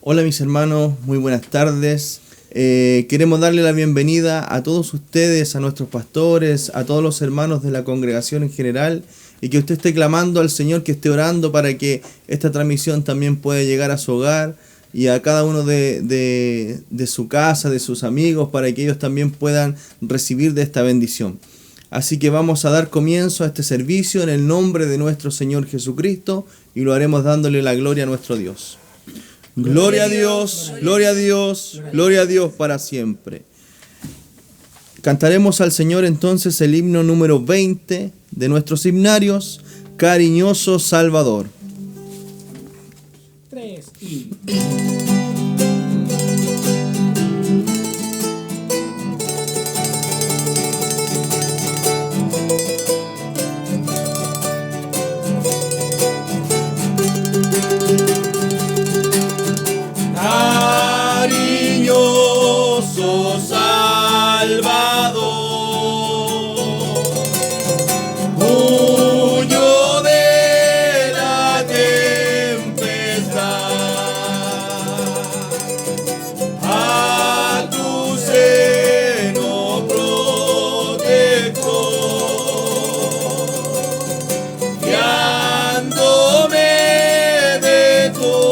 Hola mis hermanos, muy buenas tardes. Queremos darle la bienvenida a todos ustedes, a nuestros pastores, a todos los hermanos de la congregación en general, y que usted esté clamando al Señor, que esté orando para que esta transmisión también pueda llegar a su hogar y a cada uno de su casa, de sus amigos, para que ellos también puedan recibir de esta bendición. Así que vamos a dar comienzo a este servicio en el nombre de nuestro Señor Jesucristo y lo haremos dándole la gloria a nuestro Dios. Gloria a Dios, gloria a Dios, gloria a Dios para siempre. Cantaremos al Señor entonces el himno número 20 de nuestros himnarios, Cariñoso Salvador. 3 y... Cariñoso Salvador, huyo de la tempestad, a tu seno protector, guiándome de tu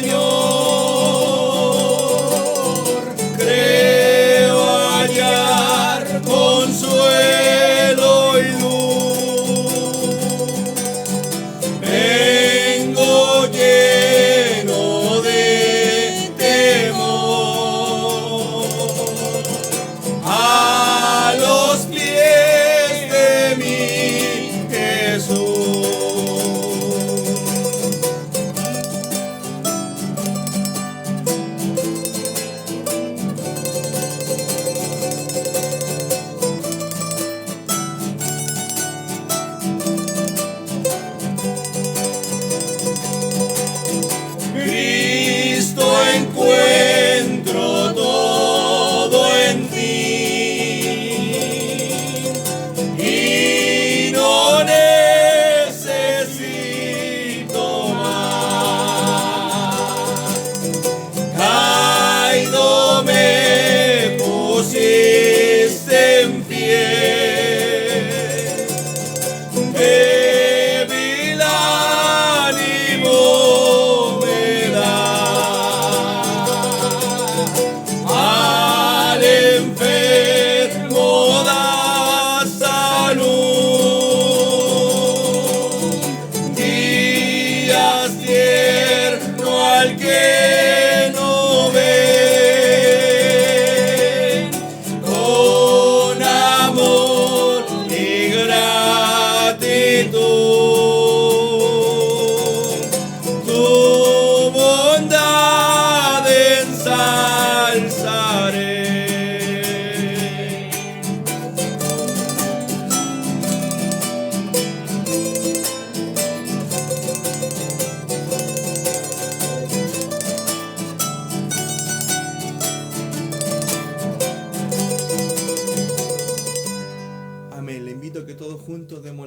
Señor, creo hallar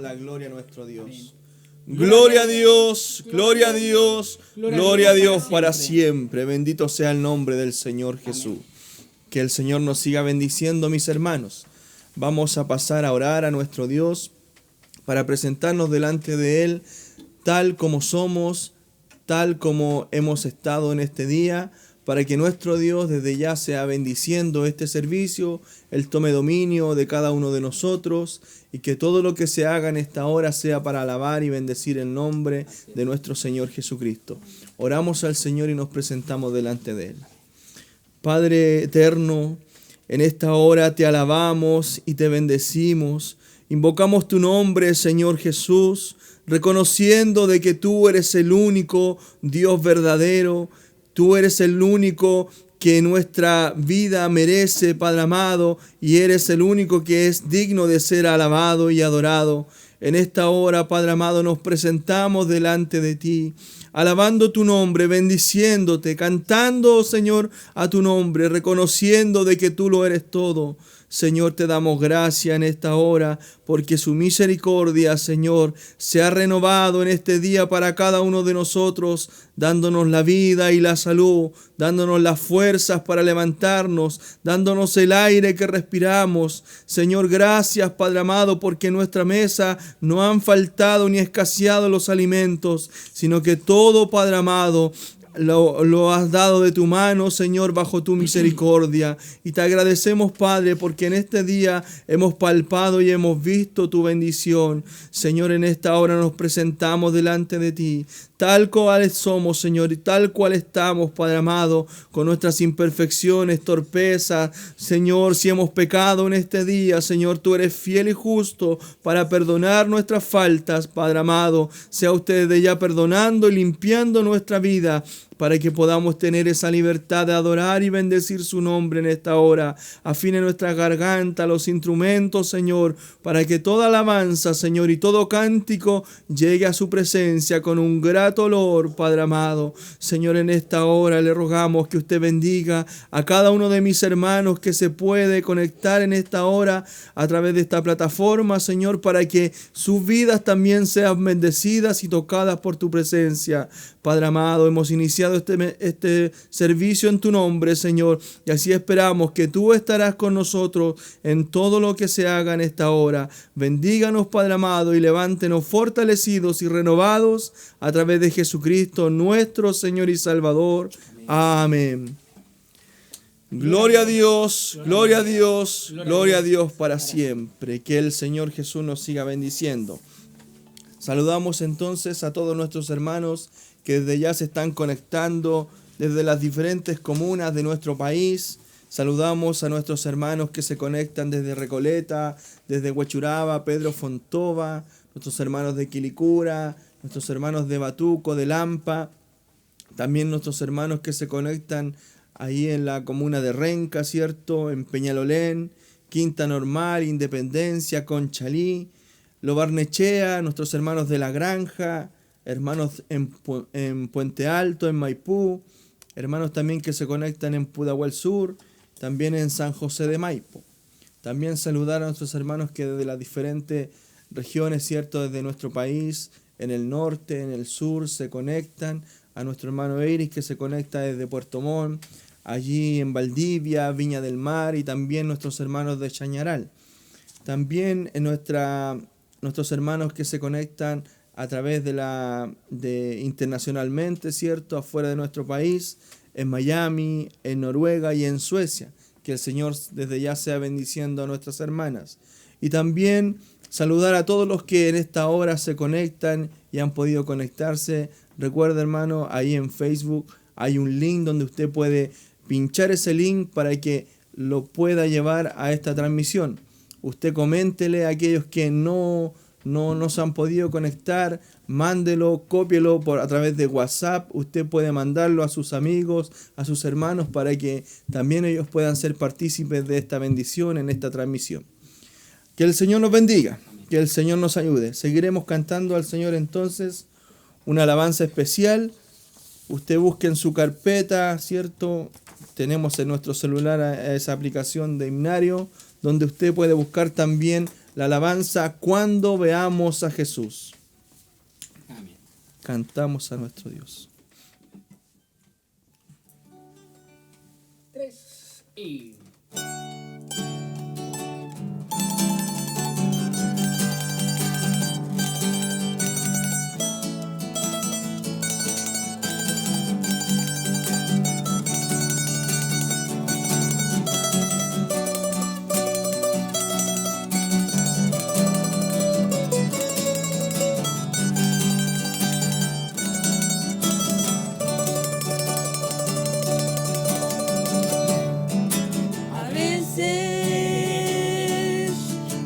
la gloria a nuestro Dios. Amén. Gloria a Dios, gloria a Dios, gloria a Dios para siempre. Bendito sea el nombre del Señor Jesús. Que el Señor nos siga bendiciendo, mis hermanos. Vamos a pasar a orar a nuestro Dios para presentarnos delante de Él tal como somos, tal como hemos estado en este día, para que nuestro Dios desde ya sea bendiciendo este servicio, Él tome dominio de cada uno de nosotros y que todo lo que se haga en esta hora sea para alabar y bendecir el nombre de nuestro Señor Jesucristo. Oramos al Señor y nos presentamos delante de Él. Padre eterno, en esta hora te alabamos y te bendecimos. Invocamos tu nombre, Señor Jesús, reconociendo de que tú eres el único Dios verdadero. Tú eres el único que nuestra vida merece, Padre amado, y eres el único que es digno de ser alabado y adorado. En esta hora, Padre amado, nos presentamos delante de ti, alabando tu nombre, bendiciéndote, cantando, Señor, a tu nombre, reconociendo de que tú lo eres todo. Señor, te damos gracias en esta hora, porque su misericordia, Señor, se ha renovado en este día para cada uno de nosotros, dándonos la vida y la salud, dándonos las fuerzas para levantarnos, dándonos el aire que respiramos. Señor, gracias, Padre amado, porque en nuestra mesa no han faltado ni escaseado los alimentos, sino que todo, Padre amado, lo has dado de tu mano, Señor, bajo tu misericordia. Y te agradecemos, Padre, porque en este día hemos palpado y hemos visto tu bendición. Señor, en esta hora nos presentamos delante de ti, tal cual somos, Señor, y tal cual estamos, Padre amado, con nuestras imperfecciones, torpezas. Señor, si hemos pecado en este día, Señor, tú eres fiel y justo para perdonar nuestras faltas, Padre amado. Sea usted de ya perdonando y limpiando nuestra vida, para que podamos tener esa libertad de adorar y bendecir su nombre en esta hora. Afine nuestra garganta, los instrumentos, Señor, para que toda alabanza, Señor, y todo cántico llegue a su presencia con un grato olor, Padre amado. Señor, en esta hora le rogamos que usted bendiga a cada uno de mis hermanos que se puede conectar en esta hora a través de esta plataforma, Señor, para que sus vidas también sean bendecidas y tocadas por tu presencia. Padre amado, hemos iniciado este servicio en tu nombre, Señor, y así esperamos que tú estarás con nosotros en todo lo que se haga en esta hora. Bendíganos, Padre amado, y levántenos fortalecidos y renovados a través de Jesucristo, nuestro Señor y Salvador. Amén. Gloria a Dios, gloria a Dios, gloria a Dios para siempre. Que el Señor Jesús nos siga bendiciendo. Saludamos entonces a todos nuestros hermanos que desde ya se están conectando desde las diferentes comunas de nuestro país. Saludamos a nuestros hermanos que se conectan desde Recoleta, desde Huechuraba, Pedro Fontova, nuestros hermanos de Quilicura, nuestros hermanos de Batuco, de Lampa, también nuestros hermanos que se conectan ahí en la comuna de Renca, ¿cierto? En Peñalolén, Quinta Normal, Independencia, Conchalí, Lobarnechea, nuestros hermanos de La Granja, hermanos en Puente Alto, en Maipú, hermanos también que se conectan en Pudahuel Sur, también en San José de Maipo. También saludar a nuestros hermanos que desde las diferentes regiones, ¿cierto?, desde nuestro país, en el norte, en el sur, se conectan, a nuestro hermano Eiris que se conecta desde Puerto Montt, allí en Valdivia, Viña del Mar, y también nuestros hermanos de Chañaral. También en nuestros hermanos que se conectan a través de internacionalmente, ¿cierto?, afuera de nuestro país, en Miami, en Noruega y en Suecia. Que el Señor desde ya sea bendiciendo a nuestras hermanas. Y también saludar a todos los que en esta hora se conectan y han podido conectarse. Recuerda, hermano, ahí en Facebook hay un link donde usted puede pinchar ese link para que lo pueda llevar a esta transmisión. Usted coméntele a aquellos que no se han podido conectar, mándelo, cópielo a través de WhatsApp. Usted puede mandarlo a sus amigos, a sus hermanos, para que también ellos puedan ser partícipes de esta bendición en esta transmisión. Que el Señor nos bendiga, que el Señor nos ayude. Seguiremos cantando al Señor entonces una alabanza especial. Usted busque en su carpeta, ¿cierto? Tenemos en nuestro celular esa aplicación de himnario, donde usted puede buscar también la alabanza Cuando veamos a Jesús. Amén. Cantamos a nuestro Dios. 3 y... A veces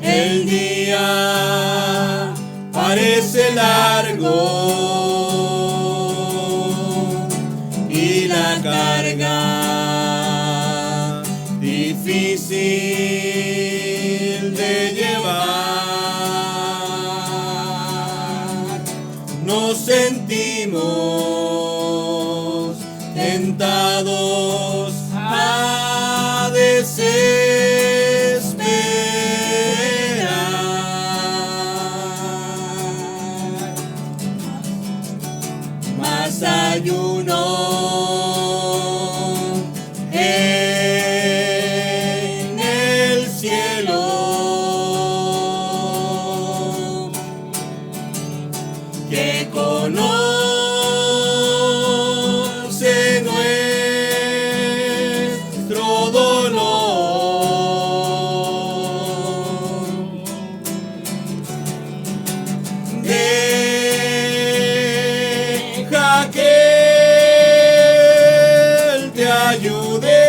El día parece largo y la carga difícil de llevar. Nos sentimos tentados a desesperar. Mas hay uno en el cielo que conoce nuestro dolor. Deja que Él te ayude.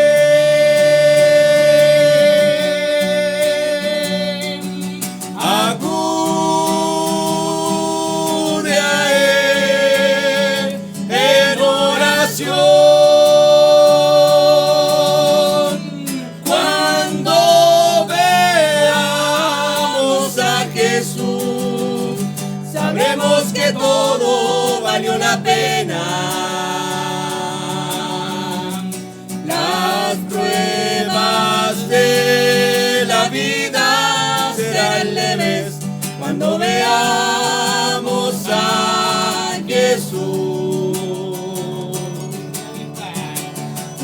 Acude a Él en oración. Cuando veamos a Jesús, sabremos que todo valió la pena. Las pruebas de la vida serán leves cuando veamos a Jesús.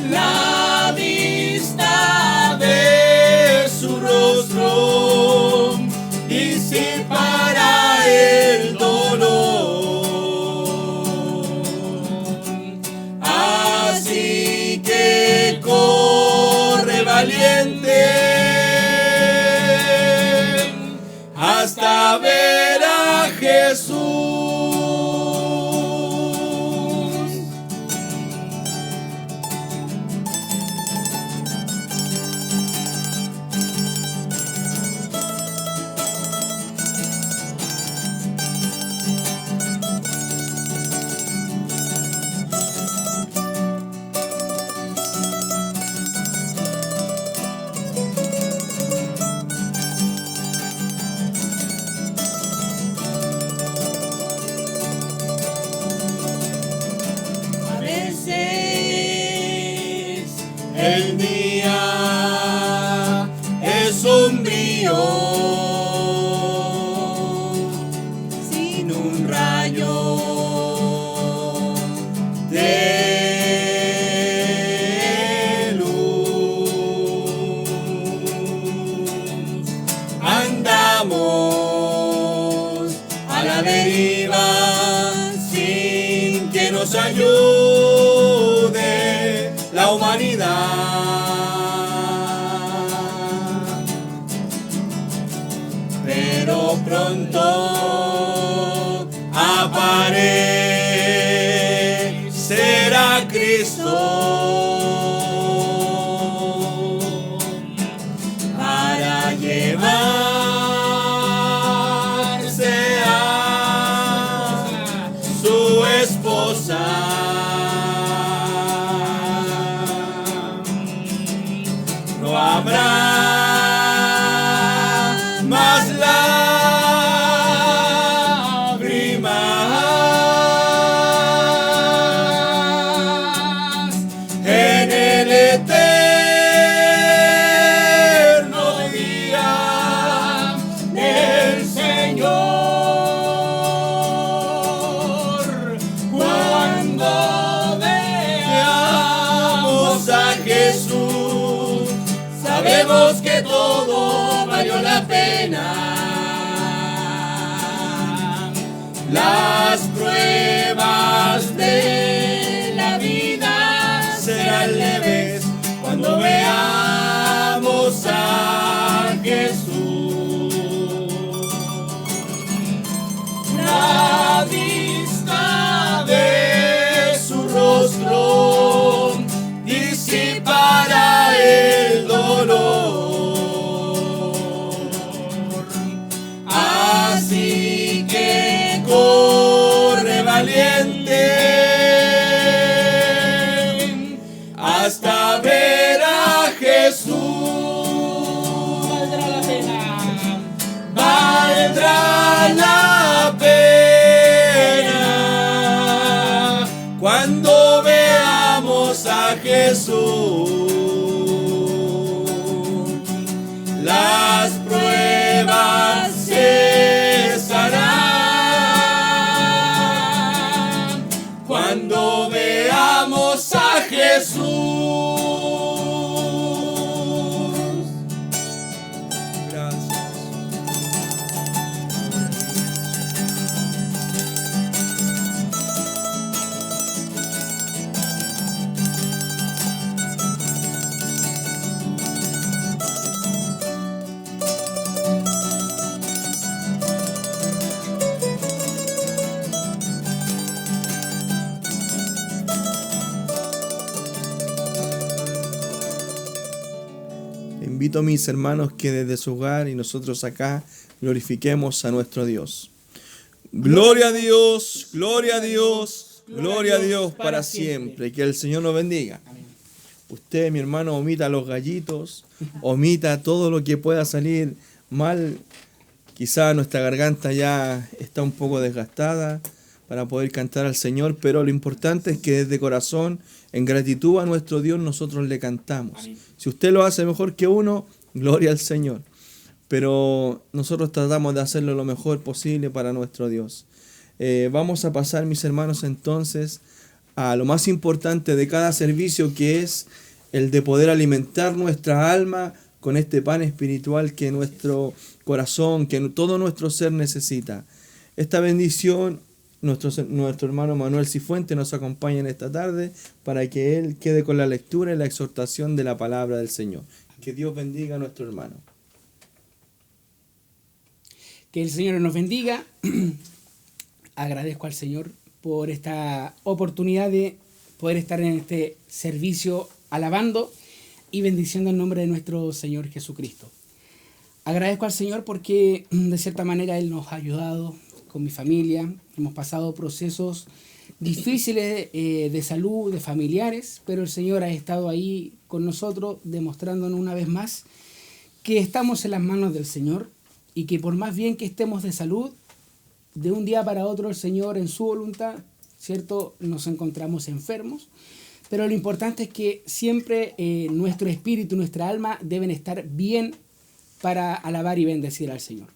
La vista de su rostro disipará el dolor. Así que corre valiente hasta ver a Jesús. a veces El día es sombrío, sin un rayo de luz. Andamos a la deriva sin que nos ayude la humanidad. Pero pronto aparecerá Cristo para llevarse a su esposa. No habrá más lágrimas en el eterno día. Las pruebas de la vida serán leves cuando veamos a Jesús. La vista de su rostro disipará el dolor. Así que corre valiente hasta ver a Jesús. Valdrá la pena. Valdrá la pena cuando veamos a Jesús. Las pruebas cesarán cuando veamos a Jesús. Gracias. Invito a mis hermanos que desde su hogar y nosotros acá glorifiquemos a nuestro Dios. Gloria a Dios, gloria a Dios, gloria a Dios para siempre. Que el Señor nos bendiga. Amén. Usted, mi hermano, omita los gallitos, omita todo lo que pueda salir mal. Quizá nuestra garganta ya está un poco desgastada para poder cantar al Señor, pero lo importante es que desde corazón, en gratitud a nuestro Dios, nosotros le cantamos. Amén. Si usted lo hace mejor que uno, gloria al Señor. Pero nosotros tratamos de hacerlo lo mejor posible para nuestro Dios. Vamos a pasar, mis hermanos, entonces a lo más importante de cada servicio, que es el de poder alimentar nuestra alma con este pan espiritual que nuestro corazón, que todo nuestro ser necesita. Esta bendición, nuestro hermano Manuel Cifuente nos acompaña en esta tarde para que él quede con la lectura y la exhortación de la palabra del Señor. Que Dios bendiga a nuestro hermano. Que el Señor nos bendiga. Agradezco al Señor por esta oportunidad de poder estar en este servicio alabando y bendiciendo el nombre de nuestro Señor Jesucristo. Agradezco al Señor porque de cierta manera Él nos ha ayudado con mi familia. Hemos pasado procesos difíciles de salud, de familiares, pero el Señor ha estado ahí con nosotros, demostrándonos una vez más que estamos en las manos del Señor y que por más bien que estemos de salud, de un día para otro el Señor en su voluntad, ¿cierto?, nos encontramos enfermos. Pero lo importante es que siempre nuestro espíritu, nuestra alma deben estar bien para alabar y bendecir al Señor.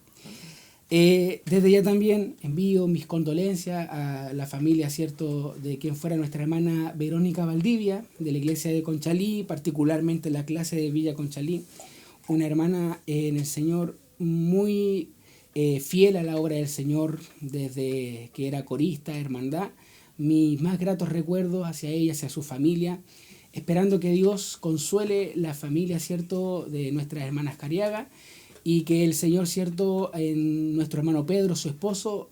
Desde ya también envío mis condolencias a la familia, ¿cierto?, de quien fuera nuestra hermana Verónica Valdivia, de la iglesia de Conchalí, particularmente la clase de Villa Conchalí, una hermana en el Señor muy fiel a la obra del Señor desde que era corista, hermandad. Mis más gratos recuerdos hacia ella, hacia su familia, esperando que Dios consuele la familia, ¿cierto?, de nuestras hermanas Cariaga, y que el Señor, ¿cierto?, en nuestro hermano Pedro, su esposo,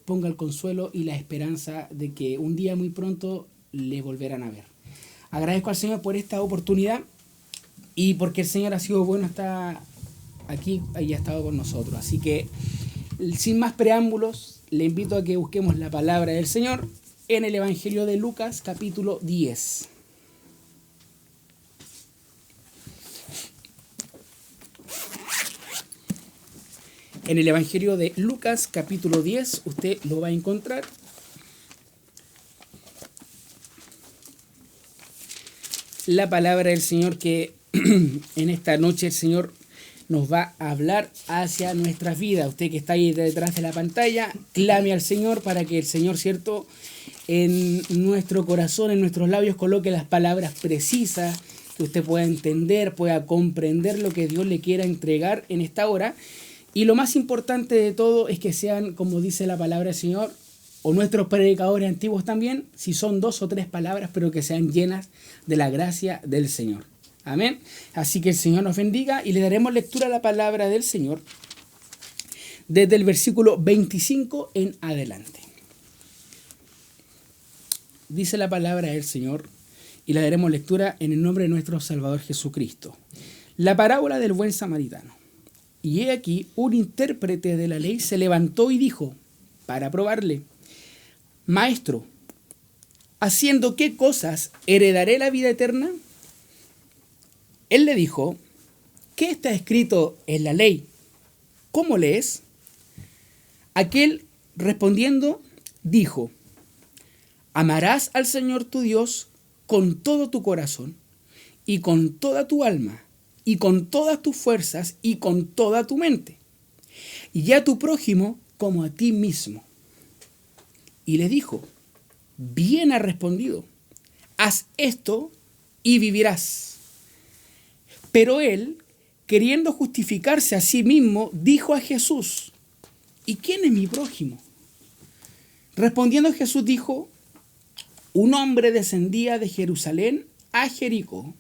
ponga el consuelo y la esperanza de que un día muy pronto le volverán a ver. Agradezco al Señor por esta oportunidad y porque el Señor ha sido bueno hasta aquí y ha estado con nosotros. Así que, sin más preámbulos, le invito a que busquemos la palabra del Señor en el Evangelio de Lucas, capítulo 10. En el Evangelio de Lucas, capítulo 10, usted lo va a encontrar. La palabra del Señor que en esta noche el Señor nos va a hablar hacia nuestras vidas. Usted que está ahí detrás de la pantalla, clame al Señor para que el Señor, ¿cierto?, en nuestro corazón, en nuestros labios, coloque las palabras precisas, que usted pueda entender, pueda comprender lo que Dios le quiera entregar en esta hora. Y lo más importante de todo es que sean, como dice la palabra del Señor, o nuestros predicadores antiguos también, si son 2 o 3 palabras, pero que sean llenas de la gracia del Señor. Amén. Así que el Señor nos bendiga y le daremos lectura a la palabra del Señor desde el versículo 25 en adelante. Dice la palabra del Señor y le daremos lectura en el nombre de nuestro Salvador Jesucristo. La parábola del buen samaritano. Y he aquí, un intérprete de la ley se levantó y dijo, para probarle: Maestro, ¿haciendo qué cosas heredaré la vida eterna? Él le dijo, ¿qué está escrito en la ley? ¿Cómo lees? Aquel respondiendo dijo, amarás al Señor tu Dios con todo tu corazón y con toda tu alma y con todas tus fuerzas y con toda tu mente, y a tu prójimo como a ti mismo. Y le dijo, bien has respondido, haz esto y vivirás. Pero él, queriendo justificarse a sí mismo, dijo a Jesús, ¿y quién es mi prójimo? Respondiendo Jesús dijo, un hombre descendía de Jerusalén a Jericó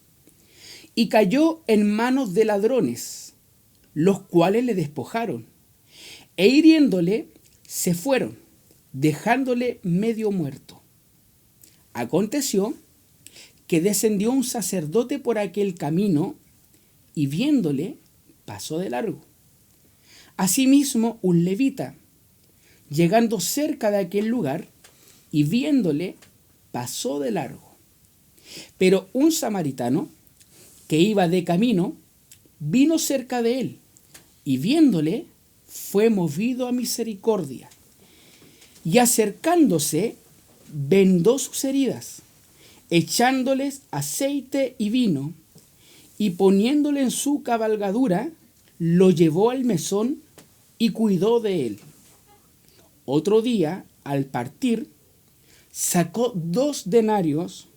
y cayó en manos de ladrones, los cuales le despojaron, e hiriéndole se fueron, dejándole medio muerto. Aconteció que descendió un sacerdote por aquel camino y viéndole pasó de largo. Asimismo un levita, llegando cerca de aquel lugar y viéndole pasó de largo. Pero un samaritano que iba de camino vino cerca de él y viéndole fue movido a misericordia y acercándose vendó sus heridas, echándoles aceite y vino, y poniéndole en su cabalgadura, lo llevó al mesón y cuidó de él. Otro día, al partir, sacó 2 denarios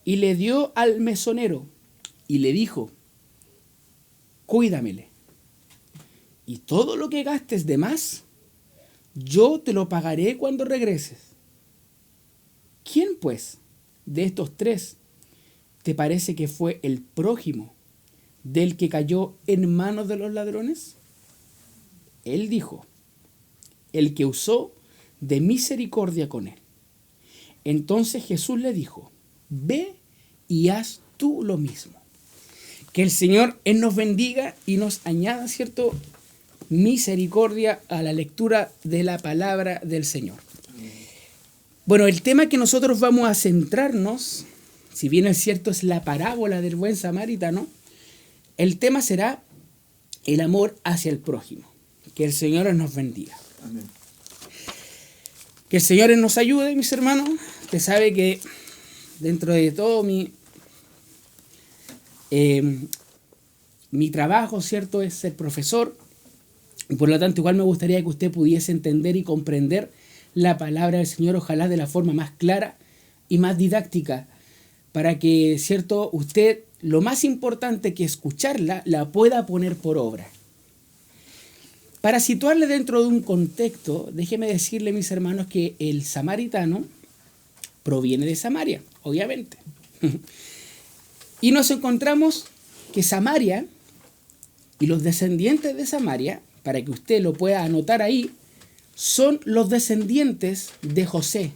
y le dio al mesonero y le dijo, cuídamele, y todo lo que gastes de más, yo te lo pagaré cuando regreses. ¿Quién, pues, de estos 3 te parece que fue el prójimo del que cayó en manos de los ladrones? Él dijo, el que usó de misericordia con él. Entonces Jesús le dijo, ve y haz tú lo mismo. Que el Señor Él nos bendiga y nos añada, ¿cierto?, misericordia a la lectura de la palabra del Señor. Bueno, el tema que nosotros vamos a centrarnos, si bien es cierto es la parábola del buen samaritano, el tema será el amor hacia el prójimo. Que el Señor nos bendiga. Amén. Que el Señor nos ayude, mis hermanos. Usted sabe que dentro de todo mi trabajo, ¿cierto?, es ser profesor. Y por lo tanto, igual me gustaría que usted pudiese entender y comprender la palabra del Señor, ojalá de la forma más clara y más didáctica, para que, ¿cierto?, usted, lo más importante que escucharla, la pueda poner por obra. Para situarle dentro de un contexto, déjeme decirle, mis hermanos, que el samaritano proviene de Samaria, obviamente. Y nos encontramos que Samaria y los descendientes de Samaria, para que usted lo pueda anotar ahí, son los descendientes de José.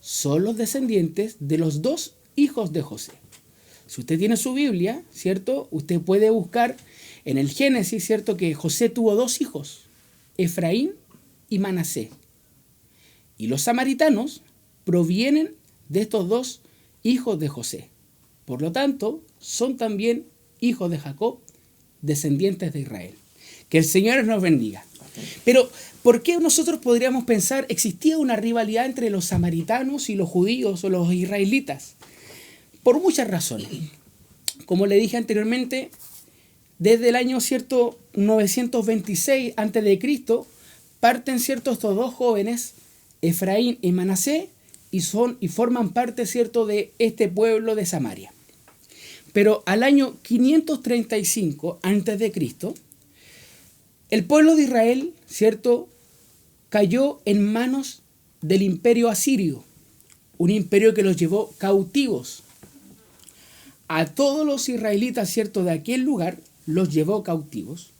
Son los descendientes de los 2 hijos de José. Si usted tiene su Biblia, ¿cierto?, usted puede buscar en el Génesis, ¿cierto?, que José tuvo 2 hijos, Efraín y Manasés. Y los samaritanos provienen de estos 2 hijos de José. Por lo tanto, son también hijos de Jacob, descendientes de Israel. Que el Señor nos bendiga. Pero, ¿por qué nosotros podríamos pensar existía una rivalidad entre los samaritanos y los judíos o los israelitas? Por muchas razones. Como le dije anteriormente, desde el año, ¿cierto?, 926 a.C., parten, ¿cierto?, estos 2 jóvenes, Efraín y Manasés, y forman parte, ¿cierto?, de este pueblo de Samaria. Pero al año 535 a.C., el pueblo de Israel, ¿cierto?, cayó en manos del imperio asirio, un imperio que los llevó cautivos. A todos los israelitas, ¿cierto?, de aquel lugar los llevó cautivos.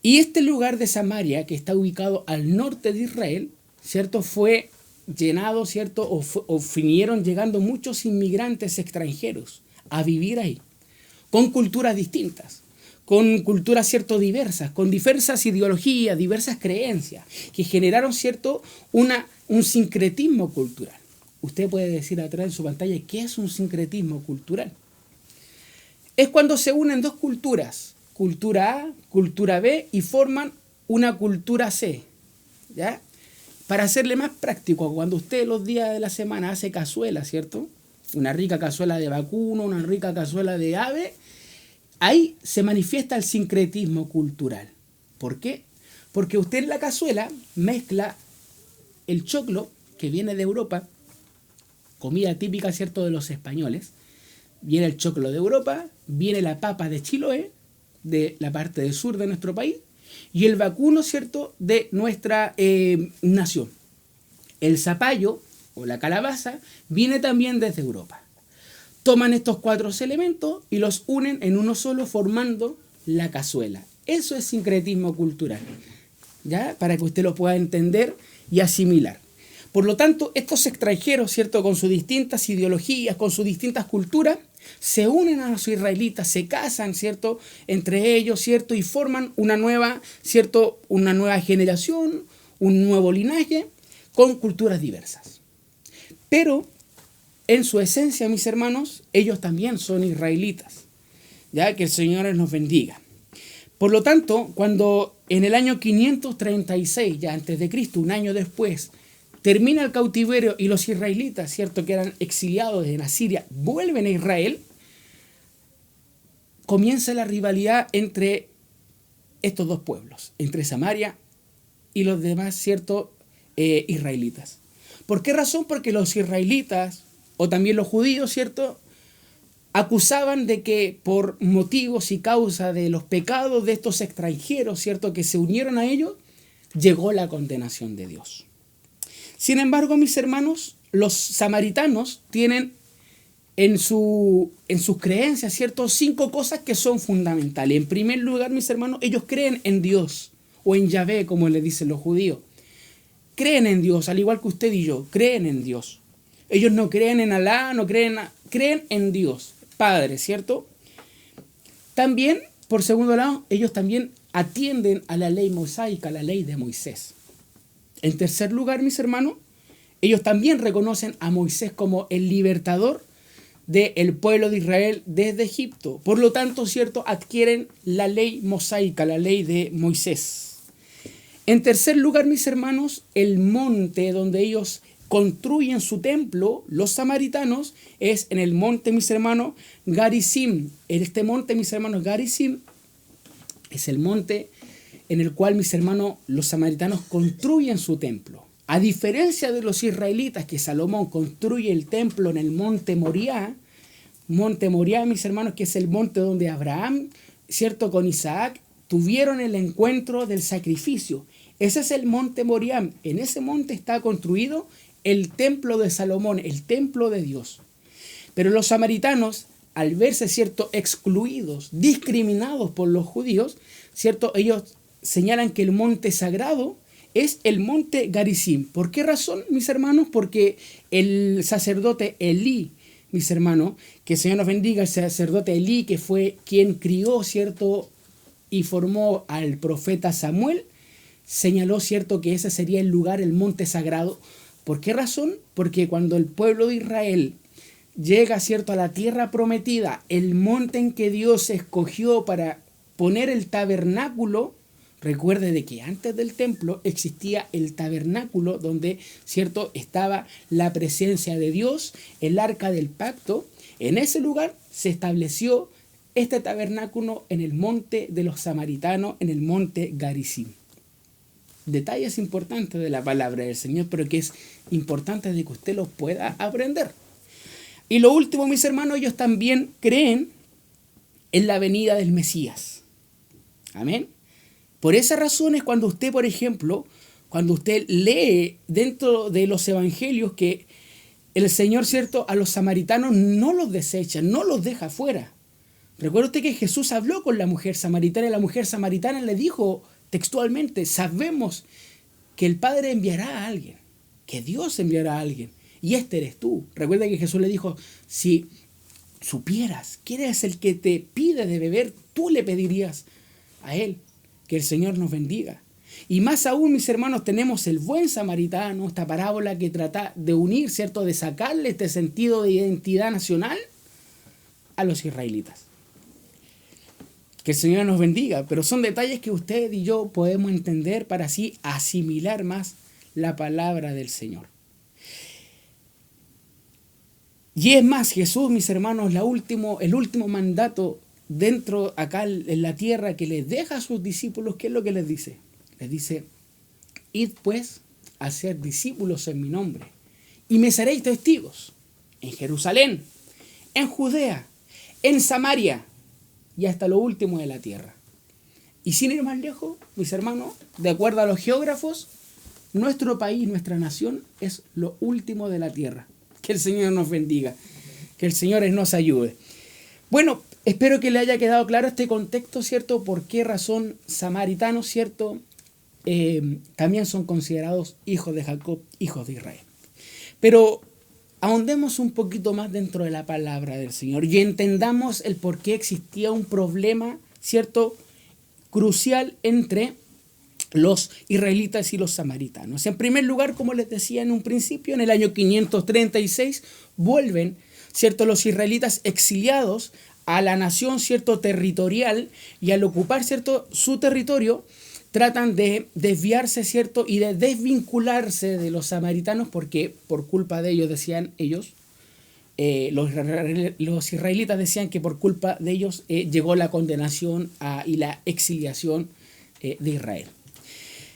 Y este lugar de Samaria, que está ubicado al norte de Israel, ¿cierto?, fue llenado, ¿cierto?, o vinieron llegando muchos inmigrantes extranjeros a vivir ahí, con culturas distintas, con culturas, ¿cierto?, diversas, con diversas ideologías, diversas creencias, que generaron, ¿cierto?, un sincretismo cultural. Usted puede decir atrás en su pantalla, ¿qué es un sincretismo cultural? Es cuando se unen dos culturas, cultura A, cultura B, y forman una cultura C, ¿ya? Para hacerle más práctico, cuando usted los días de la semana hace cazuela, ¿cierto?, una rica cazuela de vacuno, una rica cazuela de ave, ahí se manifiesta el sincretismo cultural. ¿Por qué? Porque usted en la cazuela mezcla el choclo, que viene de Europa, comida típica, ¿cierto?, de los españoles. Viene el choclo de Europa, viene la papa de Chiloé, de la parte del sur de nuestro país, y el vacuno, ¿cierto?, de nuestra nación. El zapallo, o la calabaza, viene también desde Europa. Toman estos 4 elementos y los unen en uno solo, formando la cazuela. Eso es sincretismo cultural, ¿ya? Para que usted lo pueda entender y asimilar. Por lo tanto, estos extranjeros, ¿cierto?, con sus distintas ideologías, con sus distintas culturas, se unen a los israelitas, se casan, ¿cierto?, entre ellos, ¿cierto?, y forman una nueva, ¿cierto?, una nueva generación, un nuevo linaje, con culturas diversas. Pero, en su esencia, mis hermanos, ellos también son israelitas, ya que el Señor nos bendiga. Por lo tanto, cuando en el año 536, ya antes de Cristo, un año después, termina el cautiverio y los israelitas, ¿cierto?, que eran exiliados en Asiria, vuelven a Israel, comienza la rivalidad entre estos dos pueblos, entre Samaria y los demás, ¿cierto?, israelitas. ¿Por qué razón? Porque los israelitas, o también los judíos, ¿cierto?, acusaban de que por motivos y causa de los pecados de estos extranjeros, ¿cierto?, que se unieron a ellos, llegó la condenación de Dios. Sin embargo, mis hermanos, los samaritanos tienen en sus creencias, ¿cierto?, 5 cosas que son fundamentales. En primer lugar, mis hermanos, ellos creen en Dios, o en Yahvé, como le dicen los judíos. Creen en Dios, al igual que usted y yo, creen en Dios. Ellos no creen en Alá, creen en Dios, Padre, ¿cierto? También, por segundo lado, ellos también atienden a la ley mosaica, a la ley de Moisés. En tercer lugar, mis hermanos, ellos también reconocen a Moisés como el libertador del pueblo de Israel desde Egipto. Por lo tanto, ¿cierto?, adquieren la ley mosaica, la ley de Moisés. En tercer lugar, mis hermanos, el monte donde ellos construyen su templo, los samaritanos, es en el monte, mis hermanos, Garizim. Este monte, mis hermanos, Garizim, es el monte en el cual, mis hermanos, los samaritanos construyen su templo. A diferencia de los israelitas, que Salomón construye el templo en el monte Moriah, mis hermanos, que es el monte donde Abraham, ¿cierto?, con Isaac, tuvieron el encuentro del sacrificio. Ese es el monte Moriah. En ese monte está construido el templo de Salomón, el templo de Dios. Pero los samaritanos, al verse, ¿cierto?, excluidos, discriminados por los judíos, ¿cierto?, ellos señalan que el monte sagrado es el monte Garizim. ¿Por qué razón, mis hermanos? Porque el sacerdote Elí, mis hermanos, que el Señor nos bendiga, el sacerdote Elí, que fue quien crió, ¿cierto?, y formó al profeta Samuel, señaló, ¿cierto?, que ese sería el lugar, el monte sagrado. ¿Por qué razón? Porque cuando el pueblo de Israel llega, ¿cierto?, a la tierra prometida, el monte en que Dios escogió para poner el tabernáculo, recuerde de que antes del templo existía el tabernáculo donde, ¿cierto?, estaba la presencia de Dios, el arca del pacto. En ese lugar se estableció este tabernáculo en el monte de los samaritanos, en el monte Garizim. Detalles importantes de la palabra del Señor, pero que es importante de que usted los pueda aprender. Y lo último, mis hermanos, ellos también creen en la venida del Mesías. Amén. Por esa razón es cuando usted, por ejemplo, cuando usted lee dentro de los evangelios que el Señor, ¿cierto?, a los samaritanos no los desecha, no los deja fuera. Recuerda usted que Jesús habló con la mujer samaritana y la mujer samaritana le dijo textualmente: sabemos que el Padre enviará a alguien, que Dios enviará a alguien, y este eres tú. Recuerda que Jesús le dijo: si supieras quién es el que te pide de beber, tú le pedirías a él. Que el Señor nos bendiga. Y más aún, mis hermanos, tenemos el buen samaritano, esta parábola que trata de unir, ¿cierto?, de sacarle este sentido de identidad nacional a los israelitas. Que el Señor nos bendiga, pero son detalles que usted y yo podemos entender para así asimilar más la palabra del Señor. Y es más, Jesús, mis hermanos, el último mandato dentro acá en la tierra que les deja a sus discípulos, ¿qué es lo que les dice? Les dice: id pues a ser discípulos en mi nombre, y me seréis testigos en Jerusalén, en Judea, en Samaria y hasta lo último de la tierra. Y sin ir más lejos, mis hermanos, de acuerdo a los geógrafos, nuestro país, nuestra nación, es lo último de la tierra. Que el Señor nos bendiga, que el Señor nos ayude. Bueno, espero que le haya quedado claro este contexto, ¿cierto? Por qué razón samaritanos, ¿cierto?, también son considerados hijos de Jacob, hijos de Israel. Pero ahondemos un poquito más dentro de la palabra del Señor y entendamos el por qué existía un problema, ¿cierto?, crucial entre los israelitas y los samaritanos. En primer lugar, como les decía en un principio, en el año 536 vuelven, ¿cierto?, los israelitas exiliados a la nación, ¿cierto?, territorial, y al ocupar, ¿cierto?, su territorio, tratan de desviarse, ¿cierto?, y de desvincularse de los samaritanos porque por culpa de ellos, decían ellos, los israelitas decían que por culpa de ellos llegó la condenación y la exiliación de Israel.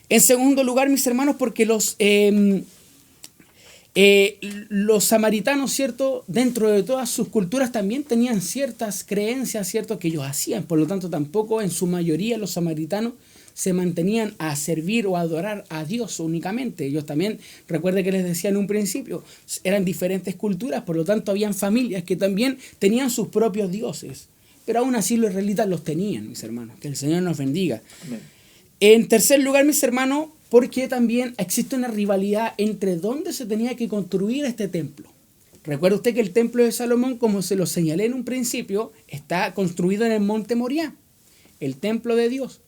En segundo lugar, mis hermanos, porque los samaritanos, ¿cierto?, dentro de todas sus culturas también tenían ciertas creencias, ¿cierto?, que ellos hacían. Por lo tanto, tampoco en su mayoría los samaritanos se mantenían a servir o a adorar a Dios únicamente. Ellos también, recuerde que les decía en un principio, eran diferentes culturas, por lo tanto habían familias que también tenían sus propios dioses. Pero aún así los israelitas los tenían, mis hermanos. Que el Señor nos bendiga. Amén. En tercer lugar, mis hermanos, porque también existe una rivalidad entre dónde se tenía que construir este templo. Recuerda usted que el templo de Salomón, como se lo señalé en un principio, está construido en el monte Moriah, el templo de Dios.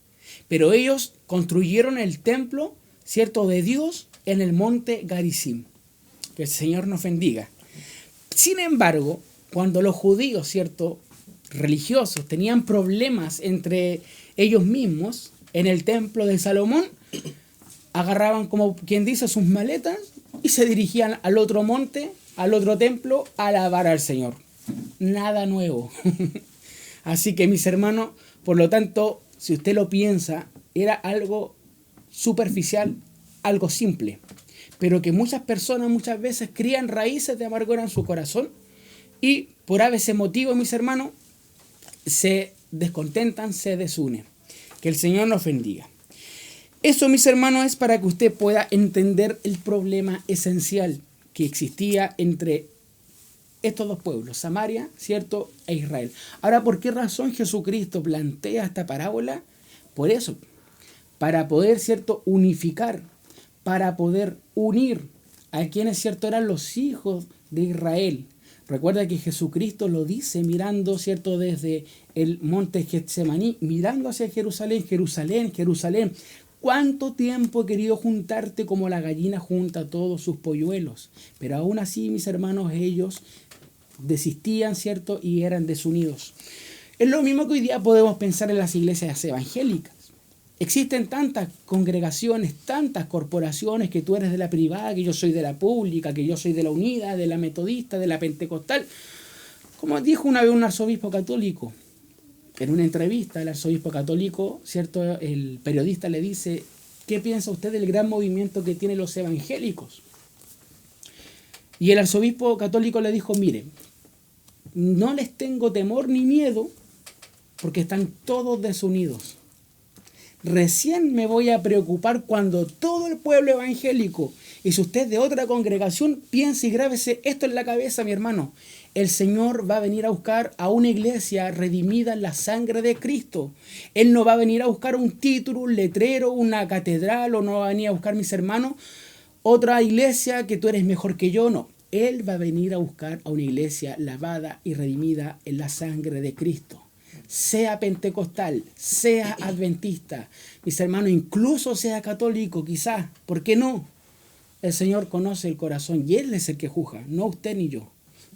Pero ellos construyeron el templo, ¿cierto?, de Dios en el monte Garizim. Que el Señor nos bendiga. Sin embargo, cuando los judíos, ¿cierto?, religiosos, tenían problemas entre ellos mismos en el templo de Salomón, agarraban, como quien dice, sus maletas y se dirigían al otro monte, al otro templo, a alabar al Señor. Nada nuevo. Así que, mis hermanos, por lo tanto, si usted lo piensa, era algo superficial, algo simple, pero que muchas personas muchas veces crían raíces de amargura en su corazón y por ese motivo, mis hermanos, se descontentan, se desunen. Que el Señor nos bendiga. Eso, mis hermanos, es para que usted pueda entender el problema esencial que existía entre estos dos pueblos, Samaria, ¿cierto?, e Israel. Ahora, ¿por qué razón Jesucristo plantea esta parábola? Por eso, para poder, ¿cierto?, unificar, para poder unir a quienes, ¿cierto?, eran los hijos de Israel. Recuerda que Jesucristo lo dice mirando, ¿cierto?, desde el monte Getsemaní, mirando hacia Jerusalén, Jerusalén, Jerusalén. ¿Cuánto tiempo he querido juntarte como la gallina junta todos sus polluelos? Pero aún así, mis hermanos, ellos desistían, ¿cierto?, y eran desunidos. Es lo mismo que hoy día podemos pensar en las iglesias evangélicas. Existen tantas congregaciones, tantas corporaciones, que tú eres de la privada, que yo soy de la pública, que yo soy de la unida, de la metodista, de la pentecostal. Como dijo una vez un arzobispo católico, en una entrevista, el arzobispo católico, ¿cierto?, el periodista le dice: ¿qué piensa usted del gran movimiento que tienen los evangélicos? Y el arzobispo católico le dijo: mire, no les tengo temor ni miedo porque están todos desunidos. Recién me voy a preocupar cuando todo el pueblo evangélico, y si usted es de otra congregación, piense y grábese esto en la cabeza, mi hermano. El Señor va a venir a buscar a una iglesia redimida en la sangre de Cristo. Él no va a venir a buscar un título, un letrero, una catedral, o no va a venir a buscar, mis hermanos, otra iglesia que tú eres mejor que yo, no. Él va a venir a buscar a una iglesia lavada y redimida en la sangre de Cristo. Sea pentecostal, sea adventista, mis hermanos, incluso sea católico, quizás, ¿por qué no? El Señor conoce el corazón y Él es el que juzga, no usted ni yo.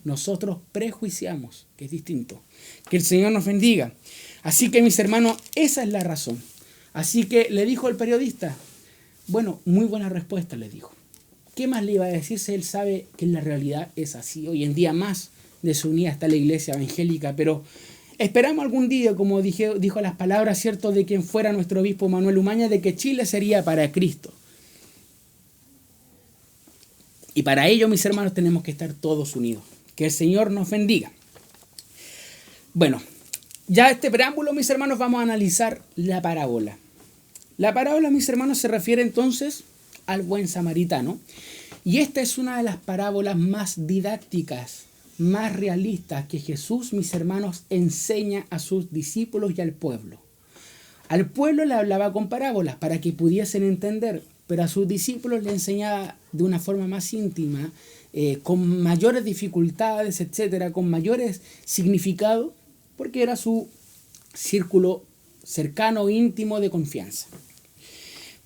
Nosotros prejuiciamos, que es distinto. Que el Señor nos bendiga. Así que, mis hermanos, esa es la razón. Así que le dijo el periodista, bueno, muy buena respuesta, le dijo. ¿Qué más le iba a decir si él sabe que en la realidad es así? Hoy en día más desunida está la iglesia evangélica, pero esperamos algún día, como dijo las palabras, ¿cierto?, de quien fuera nuestro obispo Manuel Umaña, de que Chile sería para Cristo. Y para ello, mis hermanos, tenemos que estar todos unidos. Que el Señor nos bendiga. Bueno, ya este preámbulo, mis hermanos, vamos a analizar la parábola. La parábola, mis hermanos, se refiere entonces al buen samaritano. Y esta es una de las parábolas más didácticas, más realistas que Jesús, mis hermanos, enseña a sus discípulos y al pueblo. Al pueblo le hablaba con parábolas para que pudiesen entender, pero a sus discípulos le enseñaba de una forma más íntima, con mayores dificultades, etcétera, con mayores significados, porque era su círculo cercano, íntimo, de confianza.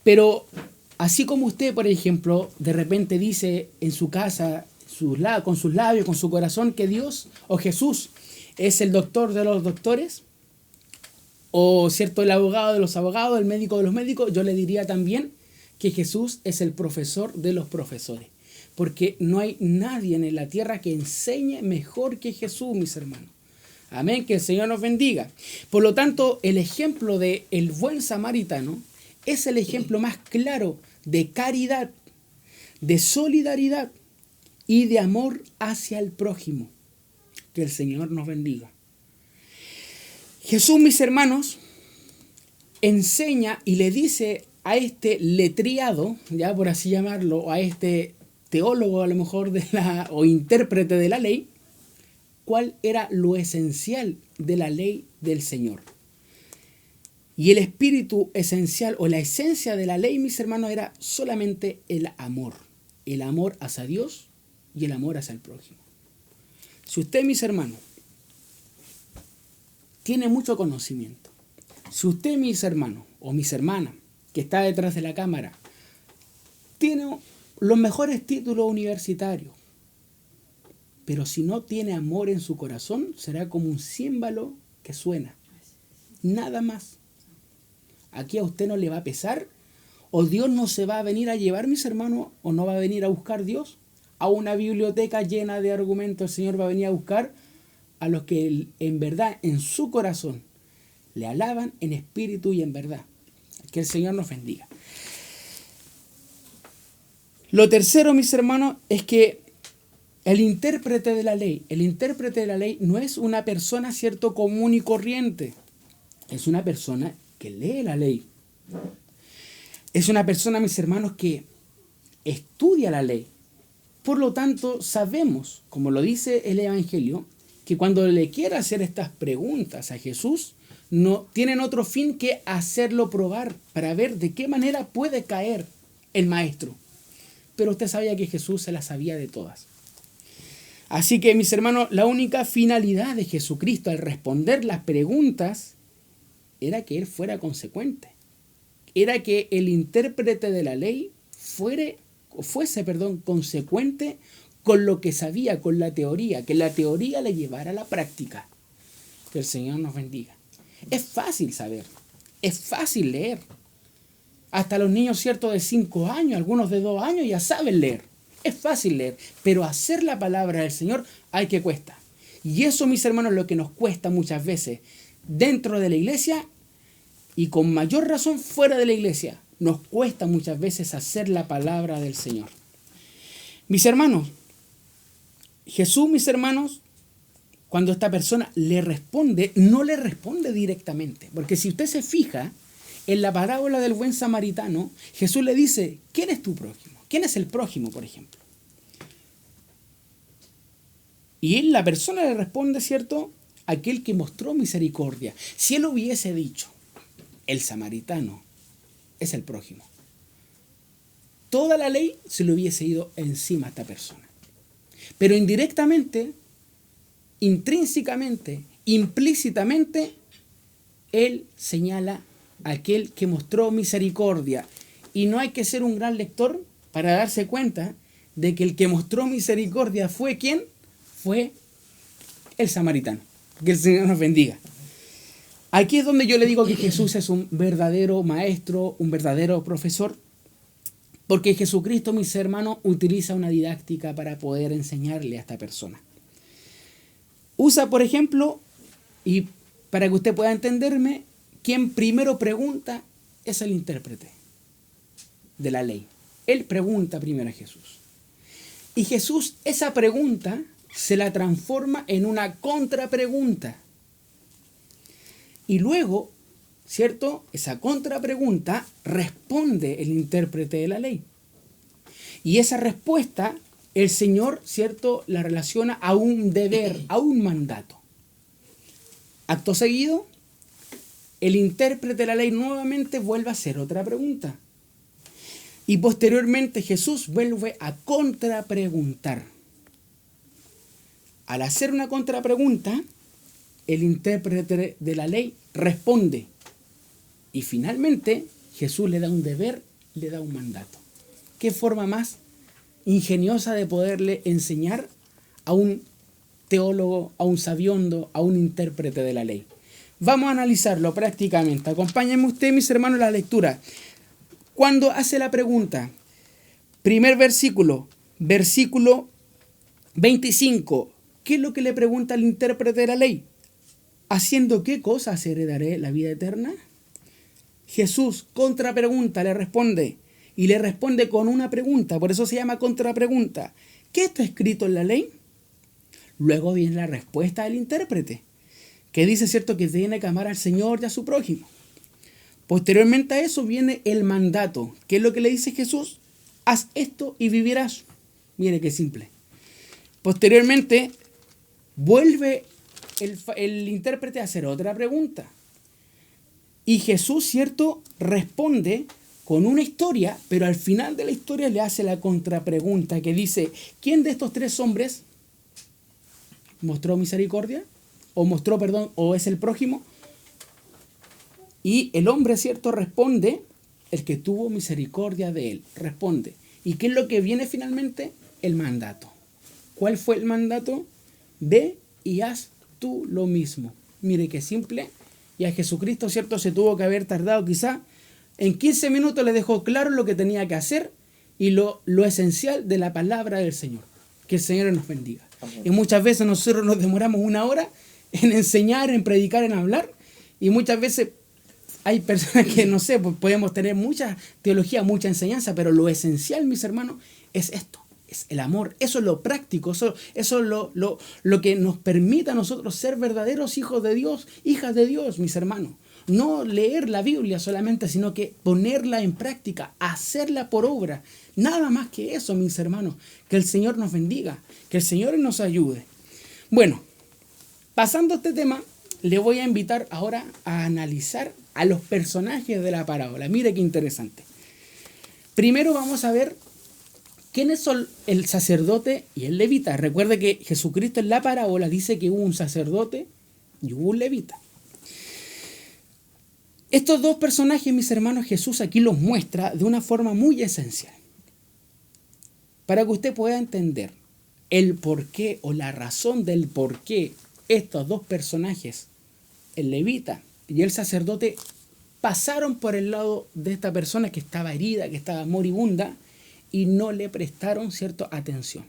Pero así como usted, por ejemplo, de repente dice en su casa, con sus labios, con su corazón, que Dios o Jesús es el doctor de los doctores, o cierto, el abogado de los abogados, el médico de los médicos, yo le diría también que Jesús es el profesor de los profesores. Porque no hay nadie en la tierra que enseñe mejor que Jesús, mis hermanos. Amén, que el Señor nos bendiga. Por lo tanto, el ejemplo de el buen samaritano es el ejemplo más claro de caridad, de solidaridad y de amor hacia el prójimo. Que el Señor nos bendiga. Jesús, mis hermanos, enseña y le dice a este letriado, ya por así llamarlo, o a este teólogo a lo mejor o intérprete de la ley, cuál era lo esencial de la ley del Señor. Y el espíritu esencial o la esencia de la ley, mis hermanos, era solamente el amor hacia Dios y el amor hacia el prójimo. Si usted, mis hermanos, tiene mucho conocimiento, si usted, mis hermanos o mis hermanas, que está detrás de la cámara, tiene los mejores títulos universitarios, pero si no tiene amor en su corazón, será como un címbalo que suena. Nada más. Aquí a usted no le va a pesar, o Dios no se va a venir a llevar, mis hermanos, o no va a venir a buscar Dios a una biblioteca llena de argumentos. El Señor va a venir a buscar a los que en verdad, en su corazón, le alaban en espíritu y en verdad. Que el Señor nos bendiga. Lo tercero, mis hermanos, es que el intérprete de la ley no es una persona, cierto, común y corriente. Es una persona que lee la ley. Es una persona, mis hermanos, que estudia la ley. Por lo tanto, sabemos, como lo dice el Evangelio, que cuando le quiera hacer estas preguntas a Jesús, no tienen otro fin que hacerlo probar para ver de qué manera puede caer el maestro. Pero usted sabía que Jesús se las sabía de todas. Así que, mis hermanos, la única finalidad de Jesucristo al responder las preguntas era que Él fuera consecuente. Era que el intérprete de la ley fuese consecuente con lo que sabía, con la teoría, que la teoría le llevara a la práctica. Que el Señor nos bendiga. Es fácil saber, es fácil leer. Hasta los niños, cierto, de 5 años, algunos de 2 años ya saben leer. Es fácil leer, pero hacer la palabra del Señor hay que cuesta. Y eso, mis hermanos, es lo que nos cuesta muchas veces dentro de la iglesia y con mayor razón fuera de la iglesia. Nos cuesta muchas veces hacer la palabra del Señor. Mis hermanos, Jesús, mis hermanos, cuando esta persona le responde, no le responde directamente. Porque si usted se fija, En la parábola del buen samaritano, Jesús le dice, ¿quién es tu prójimo? ¿Quién es el prójimo, por ejemplo? Y la persona le responde, ¿cierto? Aquel que mostró misericordia. Si él hubiese dicho, el samaritano es el prójimo, toda la ley se le hubiese ido encima a esta persona. Pero indirectamente, intrínsecamente, implícitamente, él señala a aquel que mostró misericordia. Y no hay que ser un gran lector para darse cuenta de que el que mostró misericordia fue ¿quién? Fue el samaritano. Que el Señor nos bendiga. Aquí es donde yo le digo que Jesús es un verdadero maestro, un verdadero profesor, porque Jesucristo, mis hermanos, utiliza una didáctica para poder enseñarle a esta persona. Usa, por ejemplo, y para que usted pueda entenderme, quien primero pregunta es el intérprete de la ley. Él pregunta primero a Jesús. Y Jesús esa pregunta se la transforma en una contrapregunta. Y luego, ¿cierto? Esa contrapregunta responde el intérprete de la ley. Y esa respuesta, el Señor, ¿cierto?, la relaciona a un deber, a un mandato. Acto seguido, el intérprete de la ley nuevamente vuelve a hacer otra pregunta. Y posteriormente Jesús vuelve a contrapreguntar. Al hacer una contrapregunta, el intérprete de la ley responde. Y finalmente Jesús le da un deber, le da un mandato. ¿Qué forma más ingeniosa de poderle enseñar a un teólogo, a un sabiondo, a un intérprete de la ley? Vamos a analizarlo prácticamente. Acompáñenme usted, mis hermanos, en la lectura. Cuando hace la pregunta, primer versículo, versículo 25, ¿qué es lo que le pregunta al intérprete de la ley? ¿Haciendo qué cosas heredaré la vida eterna? Jesús, contrapregunta, le responde. Y le responde con una pregunta, por eso se llama contrapregunta. ¿Qué está escrito en la ley? Luego viene la respuesta del intérprete, que dice, ¿cierto?, que tiene que amar al Señor y a su prójimo. Posteriormente a eso viene el mandato. ¿Qué es lo que le dice Jesús? Haz esto y vivirás. Mire qué simple. Posteriormente vuelve el intérprete a hacer otra pregunta. Y Jesús, ¿cierto?, responde con una historia, pero al final de la historia le hace la contrapregunta que dice, ¿quién de estos tres hombres mostró misericordia? O es el prójimo. Y el hombre, ¿cierto?, responde, el que tuvo misericordia de él, responde. ¿Y qué es lo que viene finalmente? El mandato. ¿Cuál fue el mandato? Ve y haz tú lo mismo. Mire qué simple. Y a Jesucristo, ¿cierto?, se tuvo que haber tardado quizá en 15 minutos, le dejó claro lo que tenía que hacer y lo esencial de la palabra del Señor. Que el Señor nos bendiga. Amén. Y muchas veces nosotros nos demoramos 1 hora en enseñar, en predicar, en hablar, y muchas veces hay personas que, no sé, pues podemos tener mucha teología, mucha enseñanza, pero lo esencial, mis hermanos, es esto, es el amor. Eso es lo práctico, eso es lo que nos permite a nosotros ser verdaderos hijos de Dios, hijas de Dios, mis hermanos. No leer la Biblia solamente, sino que ponerla en práctica, hacerla por obra. Nada más que eso, mis hermanos. Que el Señor nos bendiga, que el Señor nos ayude. Bueno, pasando a este tema, le voy a invitar ahora a analizar a los personajes de la parábola. Mire qué interesante. Primero vamos a ver quiénes son el sacerdote y el levita. Recuerde que Jesucristo en la parábola dice que hubo un sacerdote y hubo un levita. Estos dos personajes, mis hermanos, Jesús aquí los muestra de una forma muy esencial. Para que usted pueda entender el porqué o la razón del por qué estos dos personajes, el levita y el sacerdote, pasaron por el lado de esta persona que estaba herida, que estaba moribunda, y no le prestaron, ¿cierto?, atención.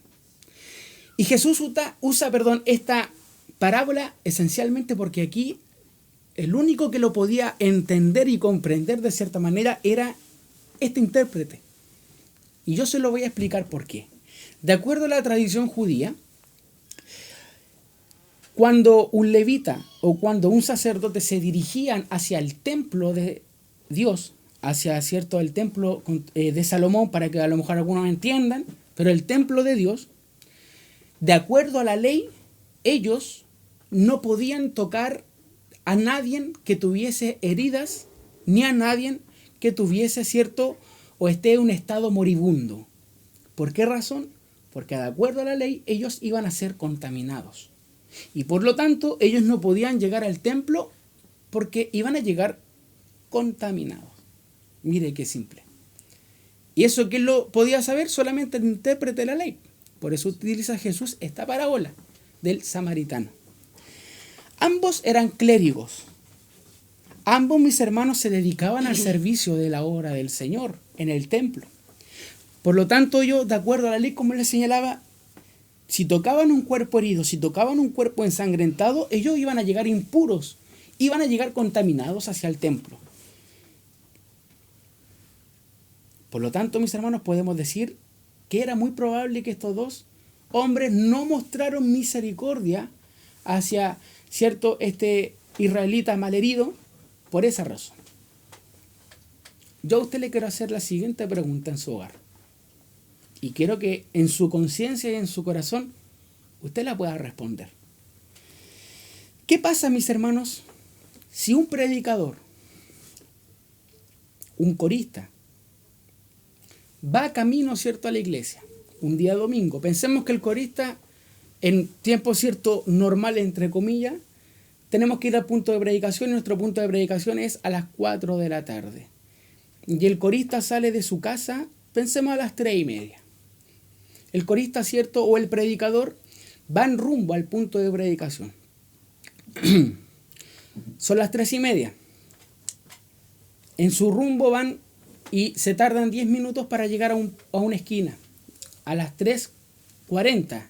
Y Jesús usa esta parábola esencialmente porque aquí el único que lo podía entender y comprender de cierta manera era este intérprete. Y yo se lo voy a explicar por qué. De acuerdo a la tradición judía, cuando un levita o cuando un sacerdote se dirigían hacia el templo Dios hacia cierto el templo de Salomón, para que a lo mejor algunos entiendan, pero el templo de Dios, de acuerdo a la ley, ellos no podían tocar a nadie que tuviese heridas, ni a nadie que tuviese cierto o esté en un estado moribundo. ¿Por qué razón? Porque de acuerdo a la ley ellos iban a ser contaminados. Y por lo tanto ellos no podían llegar al templo porque iban a llegar contaminados. Mire qué simple. Y eso, ¿quién lo podía saber? Solamente el intérprete de la ley. Por eso utiliza Jesús esta parábola del samaritano. Ambos eran clérigos. Ambos, mis hermanos, se dedicaban al servicio de la obra del Señor en el templo. Por lo tanto, ellos, de acuerdo a la ley, como les señalaba, si tocaban un cuerpo herido, si tocaban un cuerpo ensangrentado, ellos iban a llegar impuros, iban a llegar contaminados hacia el templo. Por lo tanto, mis hermanos, podemos decir que era muy probable que estos dos hombres no mostraron misericordia hacia cierto israelita malherido por esa razón. Yo a usted le quiero hacer la siguiente pregunta en su hogar. Y quiero que en su conciencia y en su corazón usted la pueda responder. ¿Qué pasa, mis hermanos, si un predicador, un corista, va camino, ¿cierto?, a la iglesia, un día domingo? Pensemos que el corista, en tiempo, ¿cierto?, normal, entre comillas, tenemos que ir al punto de predicación, y nuestro punto de predicación es a las 4 de la tarde. Y el corista sale de su casa, pensemos a las 3:30. El corista, ¿cierto?, o el predicador, van rumbo al punto de predicación. Son las 3:30. En su rumbo van y se tardan 10 minutos para llegar a una esquina. A las 3:40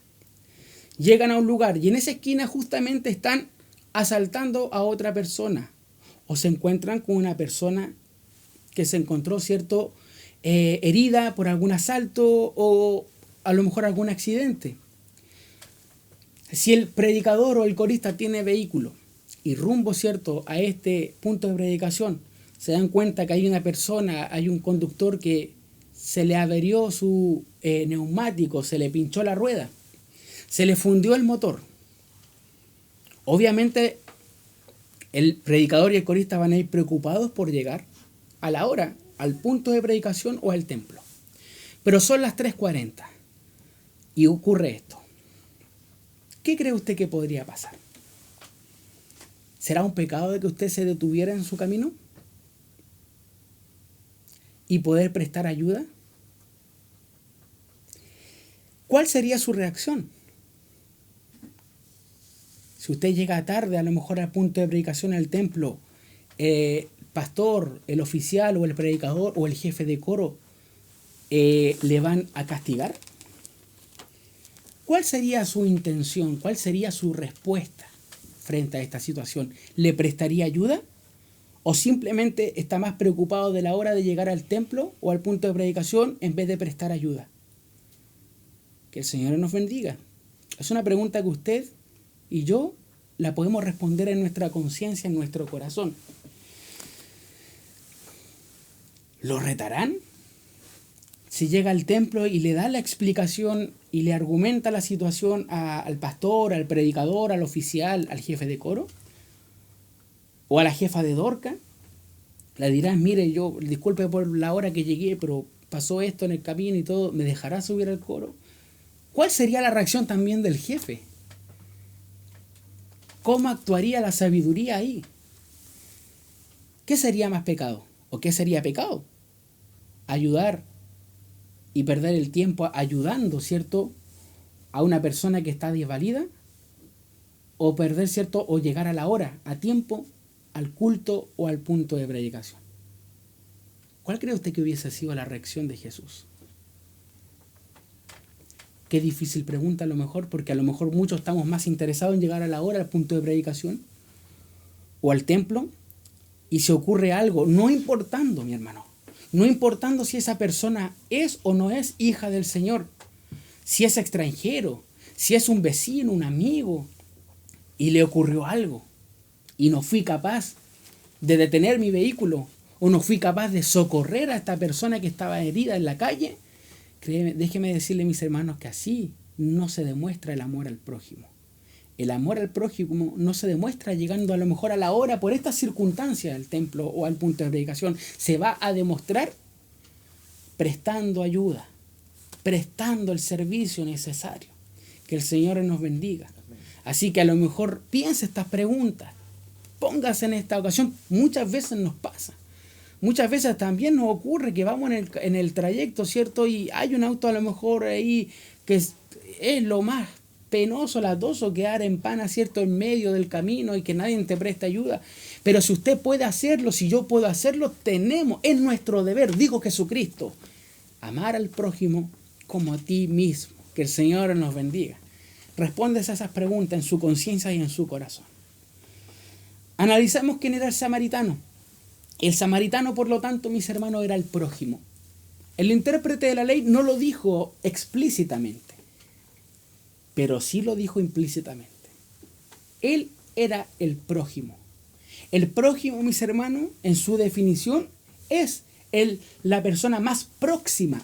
llegan a un lugar y en esa esquina justamente están asaltando a otra persona, o se encuentran con una persona que se encontró, ¿cierto?, herida por algún asalto o a lo mejor algún accidente. Si el predicador o el corista tiene vehículo y rumbo, ¿cierto?, a este punto de predicación, se dan cuenta que hay una persona, hay un conductor que se le averió su neumático, se le pinchó la rueda, se le fundió el motor. Obviamente el predicador y el corista van a ir preocupados por llegar a la hora, al punto de predicación o al templo. Pero son las 3:40 y ocurre esto. ¿Qué cree usted que podría pasar? ¿Será un pecado de que usted se detuviera en su camino y poder prestar ayuda? ¿Cuál sería su reacción? Si usted llega tarde, a lo mejor al punto de predicación al templo, el pastor, el oficial o el predicador o el jefe de coro le van a castigar. ¿Cuál sería su intención? ¿Cuál sería su respuesta frente a esta situación? ¿Le prestaría ayuda? ¿O simplemente está más preocupado de la hora de llegar al templo o al punto de predicación en vez de prestar ayuda? Que el Señor nos bendiga. Es una pregunta que usted y yo la podemos responder en nuestra conciencia, en nuestro corazón. ¿Lo retarán? Si llega al templo y le da la explicación y le argumenta la situación al pastor, al predicador, al oficial, al jefe de coro o a la jefa de Dorca, le dirán: mire, yo disculpe por la hora que llegué, pero pasó esto en el camino y todo, ¿me dejará subir al coro? ¿Cuál sería la reacción también del jefe? ¿Cómo actuaría la sabiduría ahí? ¿Qué sería más pecado? ¿O qué sería pecado? Ayudar y perder el tiempo ayudando, ¿cierto?, a una persona que está desvalida, o perder, ¿cierto?, o llegar a la hora, a tiempo, al culto o al punto de predicación. ¿Cuál cree usted que hubiese sido la reacción de Jesús? Qué difícil pregunta a lo mejor, porque a lo mejor muchos estamos más interesados en llegar a la hora al punto de predicación o al templo, y si ocurre algo, no importando, mi hermano, no importando si esa persona es o no es hija del Señor, si es extranjero, si es un vecino, un amigo, y le ocurrió algo, y no fui capaz de detener mi vehículo o no fui capaz de socorrer a esta persona que estaba herida en la calle, créeme, déjeme decirle, mis hermanos, que así no se demuestra el amor al prójimo. El amor al prójimo no se demuestra llegando a lo mejor a la hora por estas circunstancias del templo o al punto de predicación. Se va a demostrar prestando ayuda, prestando el servicio necesario. Que el Señor nos bendiga. Así que a lo mejor piense estas preguntas, póngase en esta ocasión. Muchas veces nos pasa. Muchas veces también nos ocurre que vamos en el trayecto, ¿cierto? Y hay un auto a lo mejor ahí que es lo más penoso, latoso, quedar en pana, ¿cierto?, en medio del camino y que nadie te preste ayuda. Pero si usted puede hacerlo, si yo puedo hacerlo, es nuestro deber, dijo Jesucristo, amar al prójimo como a ti mismo. Que el Señor nos bendiga. Respondes a esas preguntas en su conciencia y en su corazón. Analizamos quién era el samaritano. El samaritano, por lo tanto, mis hermanos, era el prójimo. El intérprete de la ley no lo dijo explícitamente, pero sí lo dijo implícitamente. Él era el prójimo. El prójimo, mis hermanos, en su definición, es la persona más próxima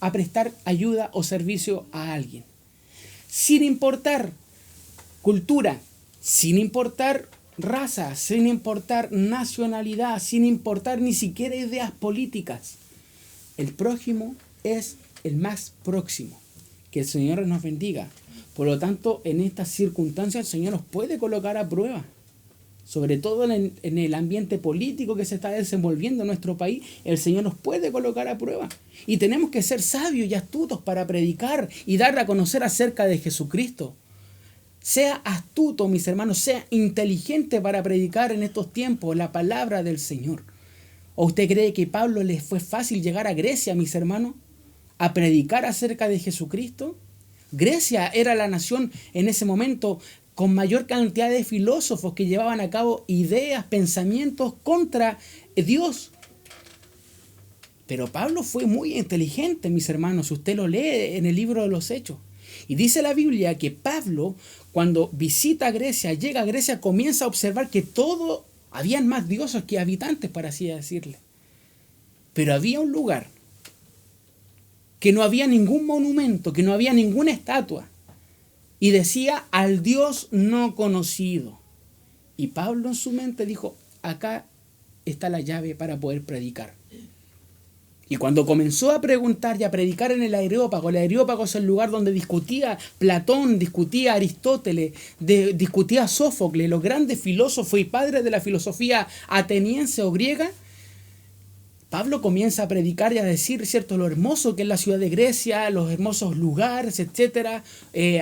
a prestar ayuda o servicio a alguien. Sin importar cultura, sin importar raza, sin importar nacionalidad, sin importar ni siquiera ideas políticas. El prójimo es el más próximo. Que el Señor nos bendiga. Por lo tanto, en estas circunstancias el Señor nos puede colocar a prueba. Sobre todo en el ambiente político que se está desenvolviendo en nuestro país, el Señor nos puede colocar a prueba. Y tenemos que ser sabios y astutos para predicar y dar a conocer acerca de Jesucristo. Sea astuto, mis hermanos, sea inteligente para predicar en estos tiempos la palabra del Señor. ¿O usted cree que a Pablo le fue fácil llegar a Grecia, mis hermanos, a predicar acerca de Jesucristo? Grecia era la nación en ese momento con mayor cantidad de filósofos que llevaban a cabo ideas, pensamientos contra Dios. Pero Pablo fue muy inteligente, mis hermanos, si usted lo lee en el libro de los Hechos. Y dice la Biblia que Pablo, cuando visita Grecia, llega a Grecia, comienza a observar que habían más dioses que habitantes, para así decirle. Pero había un lugar que no había ningún monumento, que no había ninguna estatua. Y decía al Dios no conocido. Y Pablo en su mente dijo, acá está la llave para poder predicar. Y cuando comenzó a preguntar y a predicar en el Areópago es el lugar donde discutía Platón, discutía Aristóteles, discutía Sófocles, los grandes filósofos y padres de la filosofía ateniense o griega. Pablo comienza a predicar y a decir, ¿cierto?, lo hermoso que es la ciudad de Grecia, los hermosos lugares, etcétera.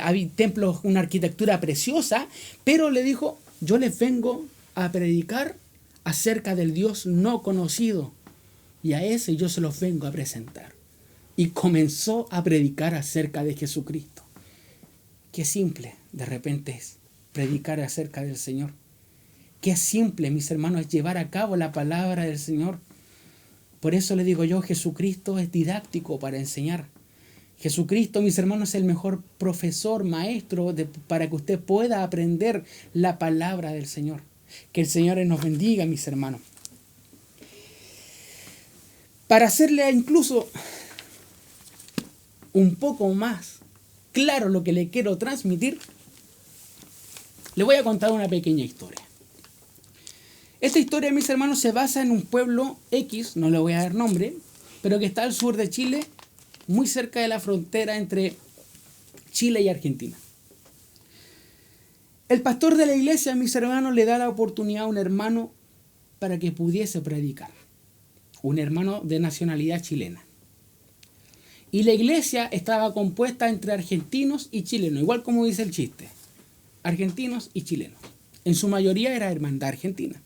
Hay templos, una arquitectura preciosa, pero le dijo, yo les vengo a predicar acerca del Dios no conocido, y a ese yo se los vengo a presentar. Y comenzó a predicar acerca de Jesucristo. Qué simple de repente es predicar acerca del Señor. Qué simple, mis hermanos, es llevar a cabo la palabra del Señor. Por eso le digo yo, Jesucristo es didáctico para enseñar. Jesucristo, mis hermanos, es el mejor profesor, maestro, para que usted pueda aprender la palabra del Señor. Que el Señor nos bendiga, mis hermanos. Para hacerle incluso un poco más claro lo que le quiero transmitir, le voy a contar una pequeña historia. Esta historia, mis hermanos, se basa en un pueblo X, no le voy a dar nombre, pero que está al sur de Chile, muy cerca de la frontera entre Chile y Argentina. El pastor de la iglesia, mis hermanos, le da la oportunidad a un hermano para que pudiese predicar. Un hermano de nacionalidad chilena. Y la iglesia estaba compuesta entre argentinos y chilenos, igual como dice el chiste. Argentinos y chilenos. En su mayoría era hermandad argentina.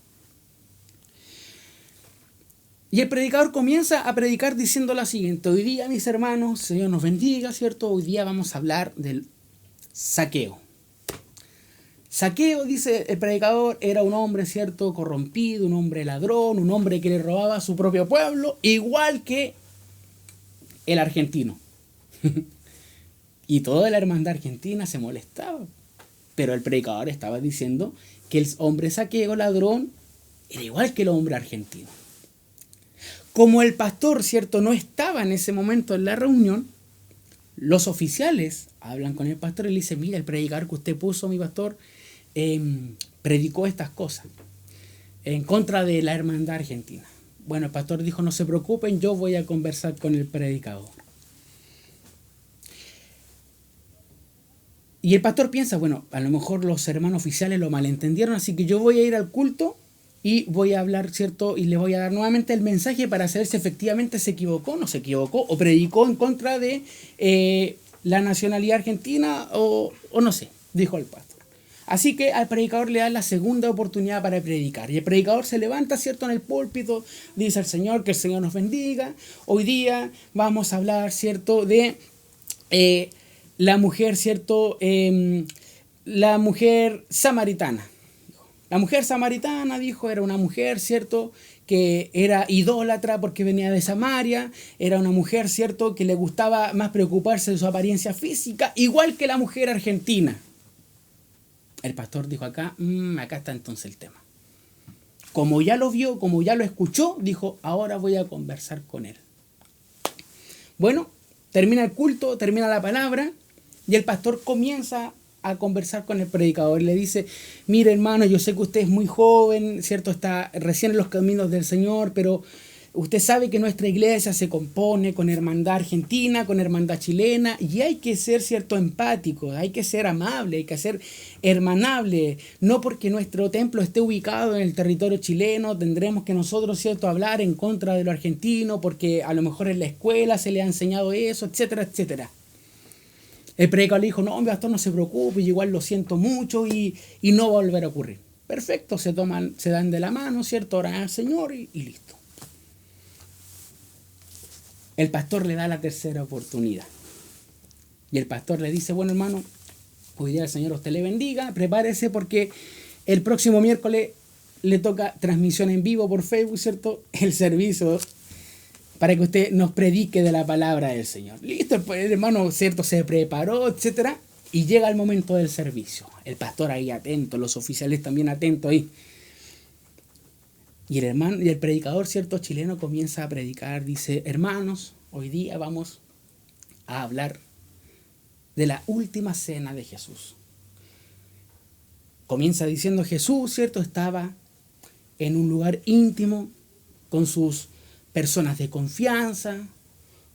Y el predicador comienza a predicar diciendo lo siguiente: hoy día, mis hermanos, Señor nos bendiga, ¿cierto? Hoy día vamos a hablar del saqueo. Saqueo, dice el predicador, era un hombre, ¿cierto?, corrompido, un hombre ladrón, un hombre que le robaba a su propio pueblo, igual que el argentino. Y toda la hermandad argentina se molestaba. Pero el predicador estaba diciendo que el hombre saqueo, ladrón, era igual que el hombre argentino. Como el pastor, ¿cierto?, no estaba en ese momento en la reunión, los oficiales hablan con el pastor y le dicen, mira, el predicador que usted puso, mi pastor, predicó estas cosas en contra de la hermandad argentina. Bueno, el pastor dijo, no se preocupen, yo voy a conversar con el predicador. Y el pastor piensa, bueno, a lo mejor los hermanos oficiales lo malentendieron, así que yo voy a ir al culto y voy a hablar, ¿cierto? Y le voy a dar nuevamente el mensaje para saber si efectivamente se equivocó, no se equivocó, o predicó en contra de la nacionalidad argentina, o no sé, dijo el pastor. Así que al predicador le da la segunda oportunidad para predicar. Y el predicador se levanta, ¿cierto?, en el púlpito, dice al Señor, que el Señor nos bendiga. Hoy día vamos a hablar, ¿cierto?, de la mujer, ¿cierto?, la mujer samaritana. La mujer samaritana, dijo, era una mujer, ¿cierto?, que era idólatra porque venía de Samaria. Era una mujer, ¿cierto?, que le gustaba más preocuparse de su apariencia física, igual que la mujer argentina. El pastor dijo acá está entonces el tema. Como ya lo vio, como ya lo escuchó, dijo, ahora voy a conversar con él. Bueno, termina el culto, termina la palabra, y el pastor comienza a conversar con el predicador. Le dice, mire hermano, yo sé que usted es muy joven, ¿cierto? Está recién en los caminos del Señor, pero usted sabe que nuestra iglesia se compone con hermandad argentina, con hermandad chilena, y hay que ser, ¿cierto?, empáticos, hay que ser amable, hay que ser hermanable. No porque nuestro templo esté ubicado en el territorio chileno, tendremos que nosotros, ¿cierto?, hablar en contra de lo argentino, porque a lo mejor en la escuela se le ha enseñado eso, etcétera, etcétera. El predicador le dijo, no, mi pastor, no se preocupe, yo igual lo siento mucho y no va a volver a ocurrir. Perfecto, se dan de la mano, ¿cierto?, oran al Señor y listo. El pastor le da la tercera oportunidad. Y el pastor le dice, bueno hermano, hoy día el Señor a usted le bendiga, prepárese porque el próximo miércoles le toca transmisión en vivo por Facebook, ¿cierto?, el servicio para que usted nos predique de la palabra del Señor. Listo, el hermano, ¿cierto?, se preparó, etcétera, y llega el momento del servicio. El pastor ahí atento, los oficiales también atentos ahí. Y el predicador, ¿cierto?, chileno comienza a predicar, dice, hermanos, hoy día vamos a hablar de la última cena de Jesús. Comienza diciendo, Jesús, ¿cierto?, estaba en un lugar íntimo con sus personas de confianza,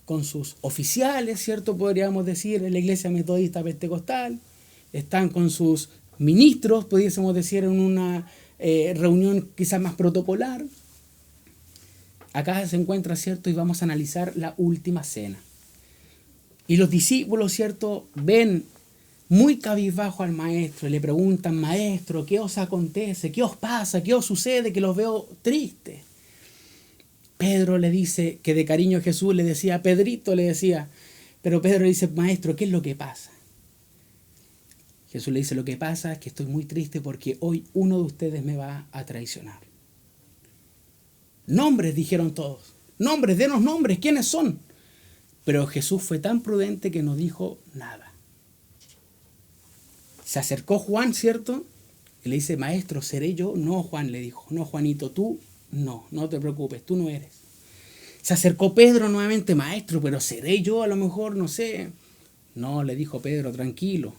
con sus oficiales, ¿cierto?, podríamos decir, en la iglesia metodista pentecostal, están con sus ministros, pudiésemos decir, en una reunión quizás más protocolar. Acá se encuentra, ¿cierto?, y vamos a analizar la última cena. Y los discípulos, ¿cierto?, ven muy cabizbajo al maestro y le preguntan, maestro, ¿qué os acontece? ¿Qué os pasa? ¿Qué os sucede? Que los veo tristes. Pedro le dice, que de cariño Jesús le decía, Pedrito le decía, pero Pedro le dice, maestro, ¿qué es lo que pasa? Jesús le dice, lo que pasa es que estoy muy triste porque hoy uno de ustedes me va a traicionar. Nombres, dijeron todos. Nombres, denos nombres, ¿quiénes son? Pero Jesús fue tan prudente que no dijo nada. Se acercó Juan, ¿cierto? Y le dice, maestro, ¿seré yo? No, Juan le dijo, no, Juanito, tú no te preocupes, tú no eres. Se acercó Pedro nuevamente, maestro, pero ¿seré yo? A lo mejor, no sé. No, le dijo Pedro, tranquilo.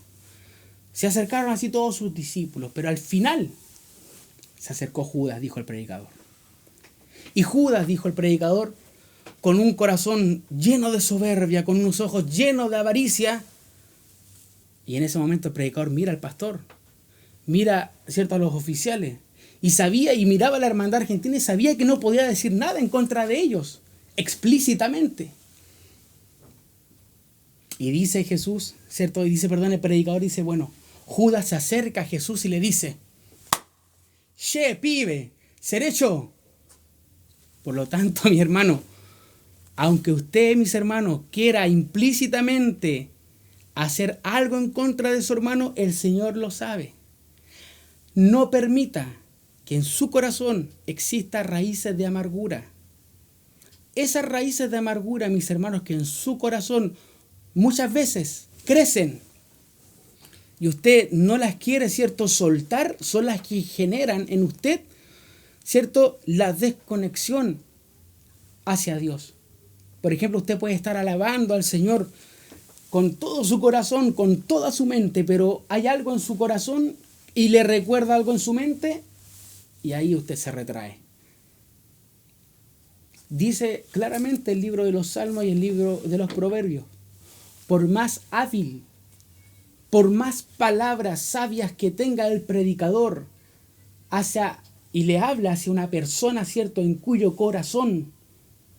Se acercaron así todos sus discípulos, pero al final se acercó Judas, dijo el predicador. Y Judas, dijo el predicador, con un corazón lleno de soberbia, con unos ojos llenos de avaricia. Y en ese momento el predicador mira al pastor, mira, ¿cierto?, a los oficiales, y sabía y miraba a la hermandad argentina y sabía que no podía decir nada en contra de ellos, explícitamente. Y dice Jesús, ¿cierto? Y dice, el predicador dice, bueno, Judas se acerca a Jesús y le dice, che, pibe, seré yo. Por lo tanto, mi hermano, aunque usted, mis hermanos, quiera implícitamente hacer algo en contra de su hermano, el Señor lo sabe. No permita que en su corazón exista raíces de amargura. Esas raíces de amargura, mis hermanos, que en su corazón muchas veces crecen y usted no las quiere, ¿cierto?, soltar, son las que generan en usted ¿cierto?, la desconexión hacia Dios. Por ejemplo, usted puede estar alabando al Señor con todo su corazón, con toda su mente, pero hay algo en su corazón y le recuerda algo en su mente y ahí usted se retrae. Dice claramente el libro de los Salmos y el libro de los Proverbios: por más hábil, por más palabras sabias que tenga el predicador y le habla hacia una persona, ¿cierto?, en cuyo corazón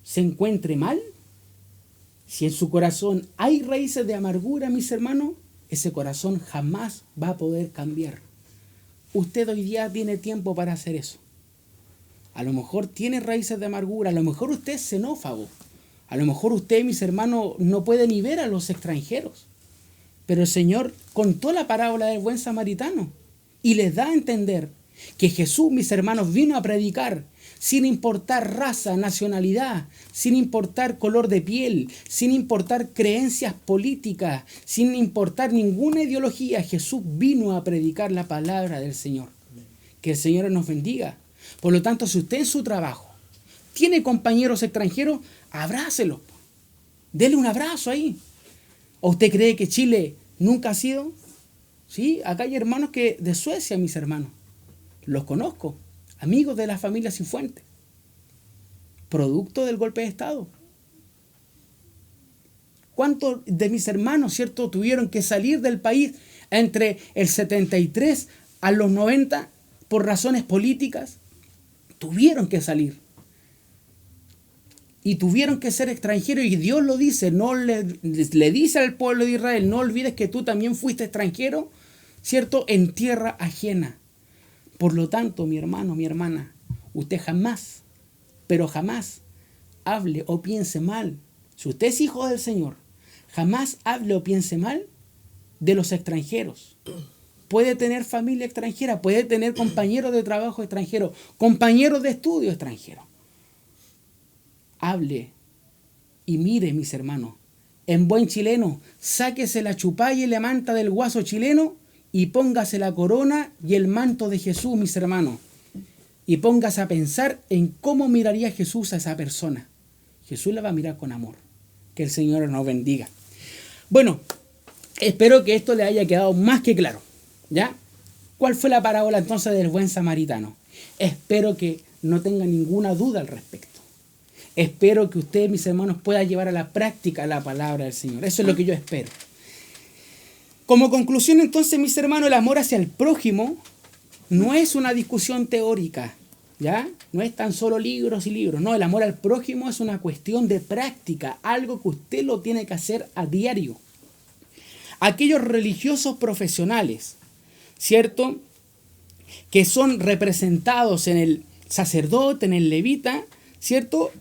se encuentre mal, si en su corazón hay raíces de amargura, mis hermanos, ese corazón jamás va a poder cambiar. Usted hoy día tiene tiempo para hacer eso. A lo mejor tiene raíces de amargura, a lo mejor usted es xenófago, a lo mejor usted, mis hermanos, no puede ni ver a los extranjeros. Pero el Señor contó la parábola del buen samaritano y les da a entender que Jesús, mis hermanos, vino a predicar sin importar raza, nacionalidad, sin importar color de piel, sin importar creencias políticas, sin importar ninguna ideología. Jesús vino a predicar la palabra del Señor. Que el Señor nos bendiga. Por lo tanto, si usted en su trabajo tiene compañeros extranjeros, abrácelos. Dele un abrazo ahí. ¿O usted cree que Chile nunca ha sido? Sí, acá hay hermanos de Suecia, mis hermanos. Los conozco. Amigos de la familia Cifuentes. Producto del golpe de Estado. ¿Cuántos de mis hermanos, cierto, tuvieron que salir del país entre el 73 a los 90 por razones políticas? Tuvieron que salir. Y tuvieron que ser extranjeros, y Dios lo dice, le dice al pueblo de Israel: no olvides que tú también fuiste extranjero, ¿cierto?, en tierra ajena. Por lo tanto, mi hermano, mi hermana, usted jamás, pero jamás, hable o piense mal. Si usted es hijo del Señor, jamás hable o piense mal de los extranjeros. Puede tener familia extranjera, puede tener compañeros de trabajo extranjeros, compañeros de estudio extranjeros. Hable y mire, mis hermanos, en buen chileno, sáquese la chupalla y la manta del guaso chileno y póngase la corona y el manto de Jesús, mis hermanos. Y póngase a pensar en cómo miraría Jesús a esa persona. Jesús la va a mirar con amor. Que el Señor nos bendiga. Bueno, espero que esto le haya quedado más que claro. ¿Ya? ¿Cuál fue la parábola entonces del buen samaritano? Espero que no tenga ninguna duda al respecto. Espero que usted, mis hermanos, pueda llevar a la práctica la palabra del Señor. Eso es lo que yo espero. Como conclusión, entonces, mis hermanos, el amor hacia el prójimo no es una discusión teórica, ¿ya? No es tan solo libros y libros. No, el amor al prójimo es una cuestión de práctica, algo que usted lo tiene que hacer a diario. Aquellos religiosos profesionales, ¿cierto?, que son representados en el sacerdote, en el levita, ¿cierto?,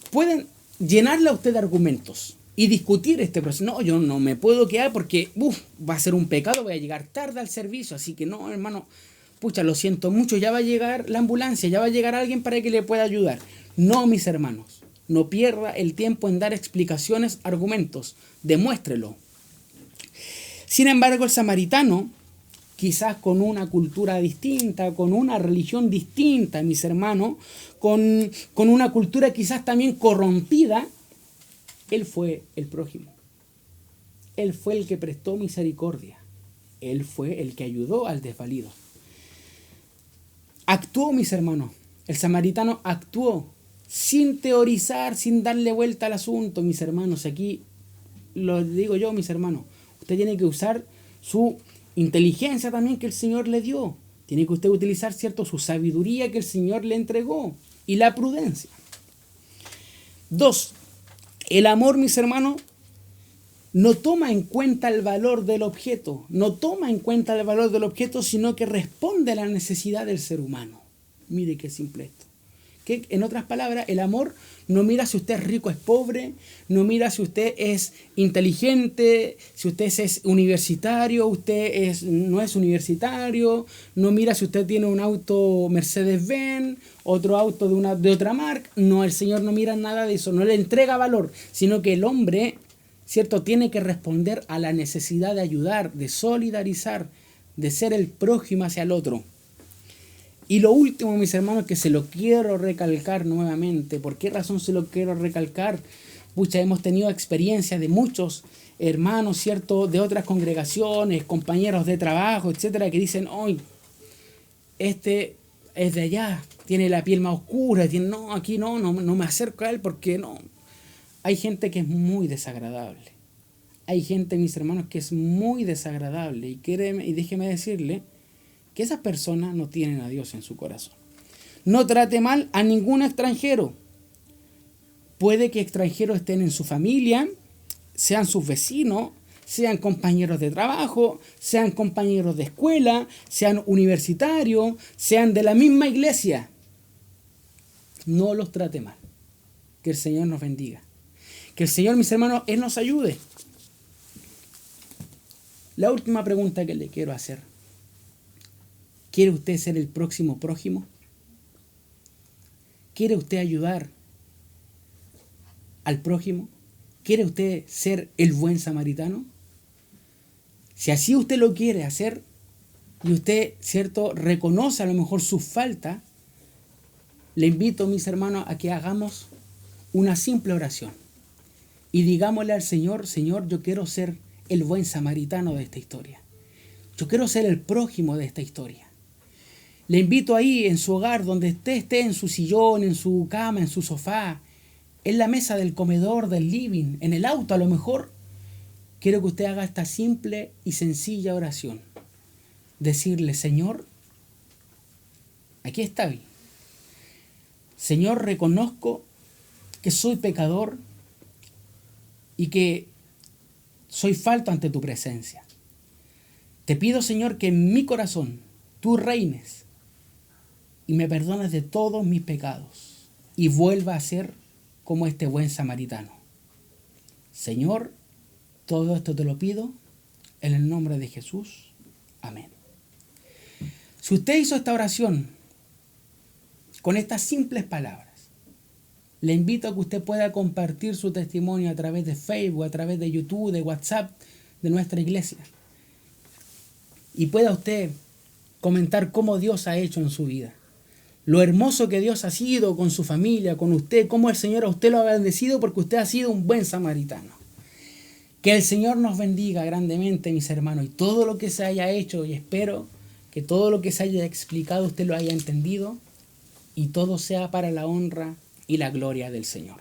pueden llenarle a usted de argumentos y discutir este proceso. No, yo no me puedo quedar porque va a ser un pecado, voy a llegar tarde al servicio, así que no, hermano, pucha, lo siento mucho, ya va a llegar la ambulancia, ya va a llegar alguien para que le pueda ayudar. No, mis hermanos, no pierda el tiempo en dar explicaciones, argumentos, demuéstrelo. Sin embargo, el samaritano, quizás con una cultura distinta, con una religión distinta, mis hermanos, con una cultura quizás también corrompida, él fue el prójimo. Él fue el que prestó misericordia. Él fue el que ayudó al desvalido. Actuó, mis hermanos. El samaritano actuó sin teorizar, sin darle vuelta al asunto, mis hermanos. Aquí lo digo yo, mis hermanos. Usted tiene que usar su inteligencia también que el Señor le dio. Tiene que usted utilizar, ¿cierto?, su sabiduría que el Señor le entregó y la prudencia. 2. El amor, mis hermanos, no toma en cuenta el valor del objeto, no toma en cuenta el valor del objeto, sino que responde a la necesidad del ser humano. Mire qué simple esto. Que, en otras palabras, el amor no mira si usted es rico o es pobre, no mira si usted es inteligente, si usted es universitario, no es universitario, no mira si usted tiene un auto Mercedes-Benz, otro auto de otra marca. No, el Señor no mira nada de eso, no le entrega valor, sino que el hombre, ¿cierto?, tiene que responder a la necesidad de ayudar, de solidarizar, de ser el prójimo hacia el otro. Y lo último, mis hermanos, que se lo quiero recalcar nuevamente. ¿Por qué razón se lo quiero recalcar? Pucha, hemos tenido experiencias de muchos hermanos, ¿cierto?, de otras congregaciones, compañeros de trabajo, etcétera, que dicen, hoy, este es de allá, tiene la piel más oscura, no, aquí no me acerco a él porque no. Hay gente que es muy desagradable. Hay gente, mis hermanos, que es muy desagradable. Y déjeme decirle que esas personas no tienen a Dios en su corazón. No trate mal a ningún extranjero. Puede que extranjeros estén en su familia, sean sus vecinos, sean compañeros de trabajo, sean compañeros de escuela, sean universitarios, sean de la misma iglesia. No los trate mal. Que el Señor nos bendiga. Que el Señor, mis hermanos, Él nos ayude. La última pregunta que le quiero hacer. ¿Quiere usted ser el próximo prójimo? ¿Quiere usted ayudar al prójimo? ¿Quiere usted ser el buen samaritano? Si así usted lo quiere hacer y usted, ¿cierto?, reconoce a lo mejor su falta, le invito, mis hermanos, a que hagamos una simple oración y digámosle al Señor, Señor, yo quiero ser el buen samaritano de esta historia. Yo quiero ser el prójimo de esta historia. Le invito ahí en su hogar, donde esté en su sillón, en su cama, en su sofá, en la mesa del comedor, del living, en el auto a lo mejor. Quiero que usted haga esta simple y sencilla oración. Decirle, Señor, aquí estoy. Señor, reconozco que soy pecador y que soy falto ante tu presencia. Te pido, Señor, que en mi corazón tú reines y me perdones de todos mis pecados y vuelva a ser como este buen samaritano. Señor, todo esto te lo pido en el nombre de Jesús. Amén. Si usted hizo esta oración con estas simples palabras, le invito a que usted pueda compartir su testimonio a través de Facebook, a través de YouTube, de WhatsApp, de nuestra iglesia. Y pueda usted comentar cómo Dios ha hecho en su vida. Lo hermoso que Dios ha sido con su familia, con usted, cómo el Señor a usted lo ha bendecido porque usted ha sido un buen samaritano. Que el Señor nos bendiga grandemente, mis hermanos, y todo lo que se haya hecho, y espero que todo lo que se haya explicado usted lo haya entendido, y todo sea para la honra y la gloria del Señor.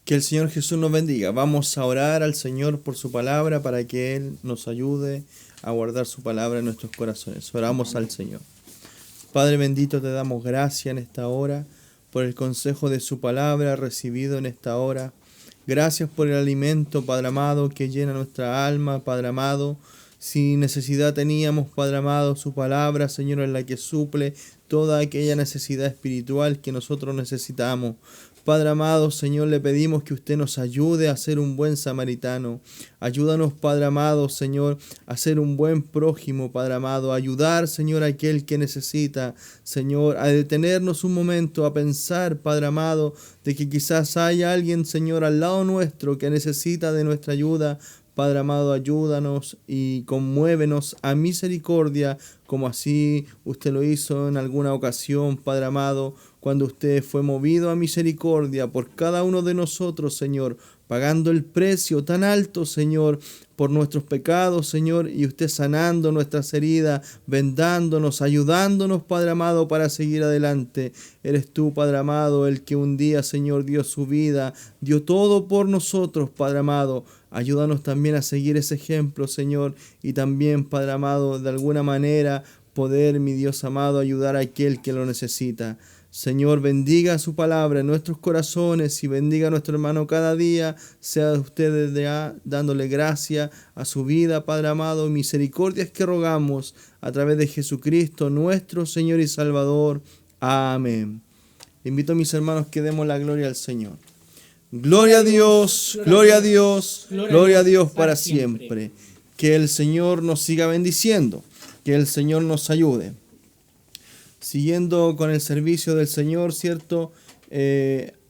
Que el Señor Jesús nos bendiga. Vamos a orar al Señor por su palabra para que Él nos ayude a guardar su palabra en nuestros corazones. Oramos al Señor. Padre bendito, te damos gracias en esta hora por el consejo de su palabra recibido en esta hora. Gracias por el alimento, Padre amado, que llena nuestra alma, Padre amado. Si necesidad teníamos, Padre amado, su palabra, Señor, es la que suple toda aquella necesidad espiritual que nosotros necesitamos. Padre amado, Señor, le pedimos que usted nos ayude a ser un buen samaritano. Ayúdanos, Padre amado, Señor, a ser un buen prójimo, Padre amado. A ayudar, Señor, a aquel que necesita, Señor, a detenernos un momento, a pensar, Padre amado, de que quizás haya alguien, Señor, al lado nuestro que necesita de nuestra ayuda. Padre amado, ayúdanos y conmuévenos a misericordia, como así usted lo hizo en alguna ocasión, Padre amado, cuando usted fue movido a misericordia por cada uno de nosotros, Señor, pagando el precio tan alto, Señor, por nuestros pecados, Señor, y usted sanando nuestras heridas, vendándonos, ayudándonos, Padre amado, para seguir adelante. Eres tú, Padre amado, el que un día, Señor, dio su vida, dio todo por nosotros, Padre amado. Ayúdanos también a seguir ese ejemplo, Señor, y también, Padre amado, de alguna manera poder, mi Dios amado, ayudar a aquel que lo necesita. Señor, bendiga su palabra en nuestros corazones y bendiga a nuestro hermano cada día. Sea usted desde dándole gracia a su vida, Padre amado, misericordias que rogamos a través de Jesucristo, nuestro Señor y Salvador. Amén. Invito a mis hermanos que demos la gloria al Señor. Gloria a Dios, gloria a Dios, gloria a Dios para siempre. Que el Señor nos siga bendiciendo, que el Señor nos ayude. Siguiendo con el servicio del Señor, ¿cierto?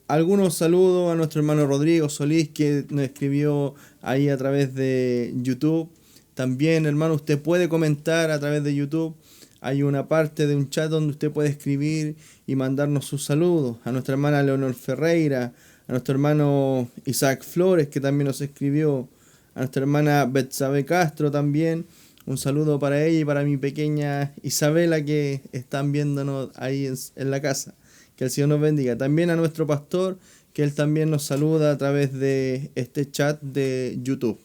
Algunos saludos a nuestro hermano Rodrigo Solís, que nos escribió ahí a través de YouTube. También, hermano, usted puede comentar a través de YouTube. Hay una parte de un chat donde usted puede escribir y mandarnos sus saludos. A nuestra hermana Leonor Ferreira, a nuestro hermano Isaac Flores, que también nos escribió, a nuestra hermana Betsabe Castro también. Un saludo para ella y para mi pequeña Isabela, que están viéndonos ahí en la casa. Que el Señor nos bendiga. También a nuestro pastor, que él también nos saluda a través de este chat de YouTube.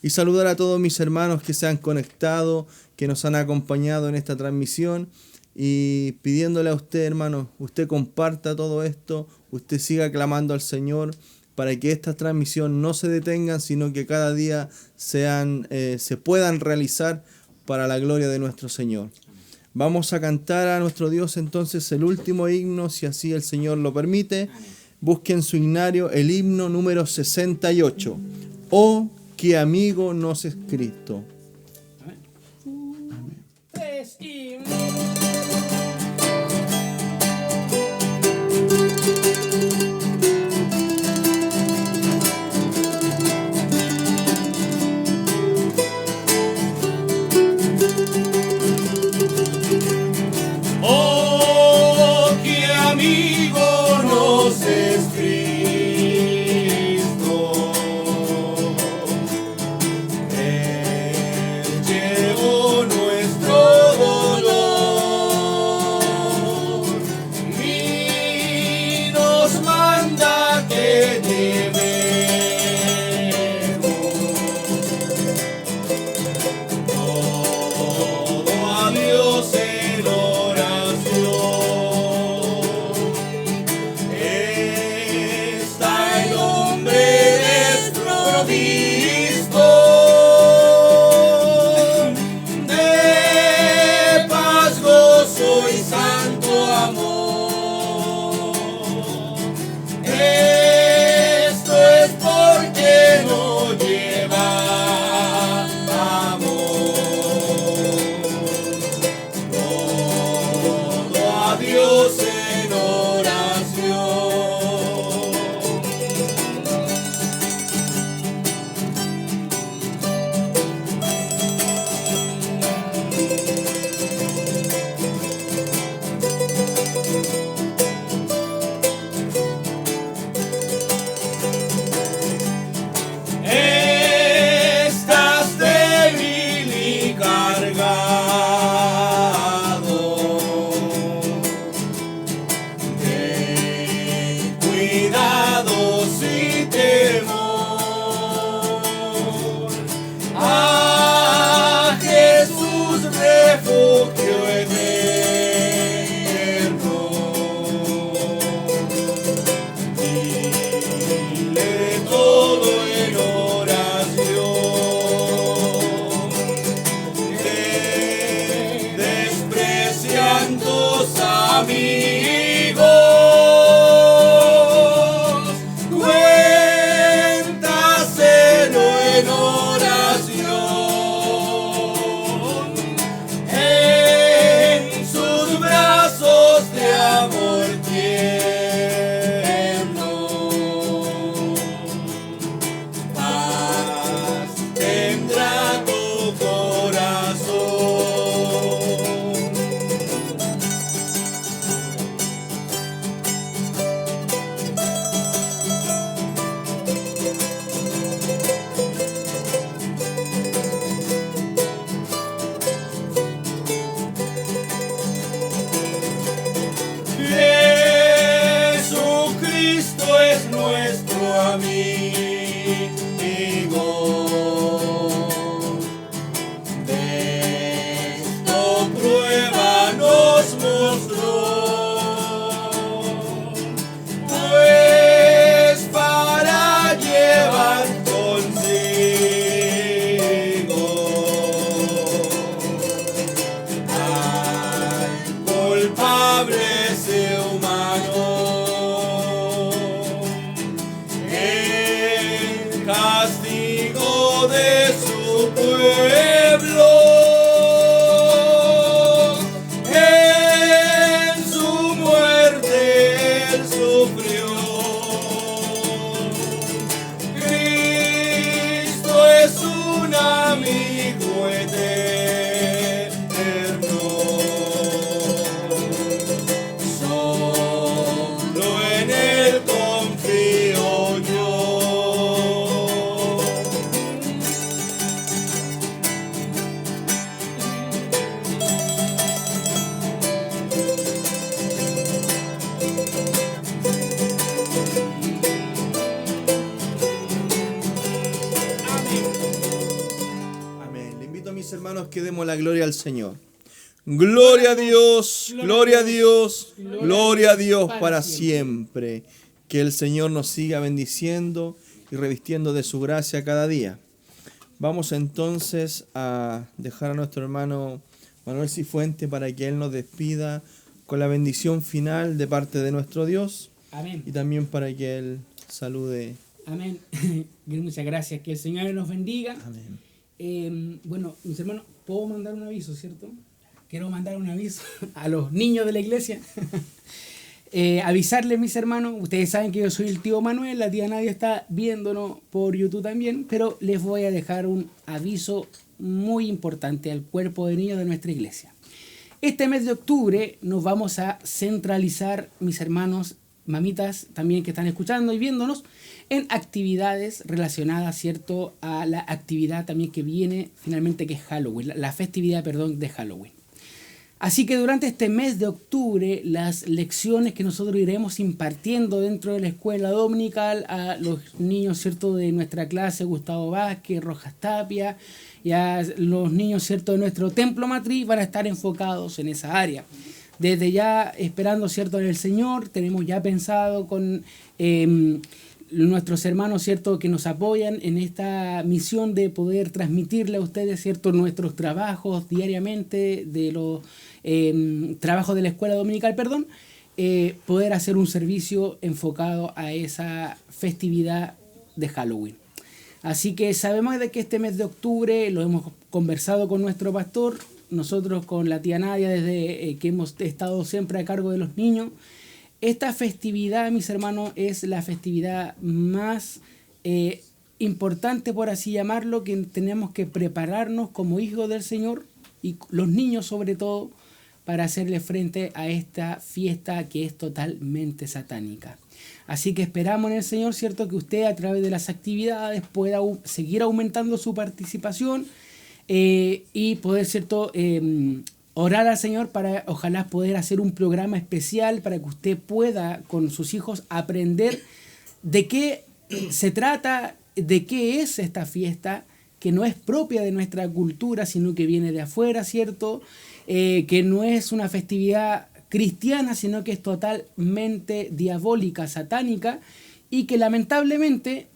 Y saludar a todos mis hermanos que se han conectado, que nos han acompañado en esta transmisión, y pidiéndole a usted, hermano, usted comparta todo esto, usted siga clamando al Señor para que esta transmisión no se detengan, sino que cada día se puedan realizar para la gloria de nuestro Señor. Vamos a cantar a nuestro Dios entonces el último himno, si así el Señor lo permite. Busquen su himnario, el himno número 68. Oh, qué amigo nos es Cristo. Amén. 3 y... Oh, qué amigo nos es Cristo. Él llevó nuestro dolor y nos manda que llevemos todo a Dios en oración. Está el hombre desprovisto de paz, gozo y santo amor. Esto es porque no lleva amor. Todo a Dios en oración. Estás débil y cargado de cuidados y temor. A Jesús refugio eterno. Dile todo en oración. Desprecian tus amigos. Cuéntaselo en oración. En sus brazos de amor tierno. Paz tendrá tu corazón. Jesucristo es nuestro amigo. De esto prueba nos mostró. Pues para llevar consigo al culpable ser humano, el castigo todos que demos la gloria al Señor. Gloria a Dios, gloria a Dios, gloria a Dios para siempre. Que el Señor nos siga bendiciendo y revistiendo de su gracia cada día. Vamos entonces a dejar a nuestro hermano Manuel Cifuente para que él nos despida con la bendición final de parte de nuestro Dios. Amén. Y también para que él salude. Amén. Muchas gracias. Que el Señor nos bendiga. Amén. Bueno, mis hermanos, ¿puedo mandar un aviso, cierto? Quiero mandar un aviso a los niños de la iglesia. Avisarles, mis hermanos, ustedes saben que yo soy el tío Manuel, la tía Nadia está viéndonos por YouTube también, pero les voy a dejar un aviso muy importante al cuerpo de niños de nuestra iglesia. Este mes de octubre nos vamos a centralizar, mis hermanos, mamitas también que están escuchando y viéndonos, en actividades relacionadas, ¿cierto?, a la actividad también que viene finalmente, que es Halloween, la festividad, perdón, de Halloween. Así que durante este mes de octubre, las lecciones que nosotros iremos impartiendo dentro de la escuela dominical a los niños, ¿cierto?, de nuestra clase, Gustavo Vázquez, Rojas Tapia, y a los niños, ¿cierto?, de nuestro templo matriz, van a estar enfocados en esa área. Desde ya, esperando, ¿cierto?, en el Señor, tenemos ya pensado con nuestros hermanos, ¿cierto?, que nos apoyan en esta misión de poder transmitirle a ustedes, ¿cierto?, nuestros trabajos diariamente de los trabajos de la escuela dominical, poder hacer un servicio enfocado a esa festividad de Halloween. Así que sabemos de que este mes de octubre lo hemos conversado con nuestro pastor, nosotros con la tía Nadia, desde que hemos estado siempre a cargo de los niños. Esta festividad, mis hermanos, es la festividad más importante, por así llamarlo, que tenemos que prepararnos como hijos del Señor, y los niños sobre todo, para hacerle frente a esta fiesta que es totalmente satánica. Así que esperamos en el Señor, ¿cierto?, que usted a través de las actividades pueda seguir aumentando su participación y poder, ¿cierto?, orar al Señor para ojalá poder hacer un programa especial para que usted pueda con sus hijos aprender de qué se trata, de qué es esta fiesta, que no es propia de nuestra cultura, sino que viene de afuera, ¿cierto?, que no es una festividad cristiana, sino que es totalmente diabólica, satánica, y que lamentablemente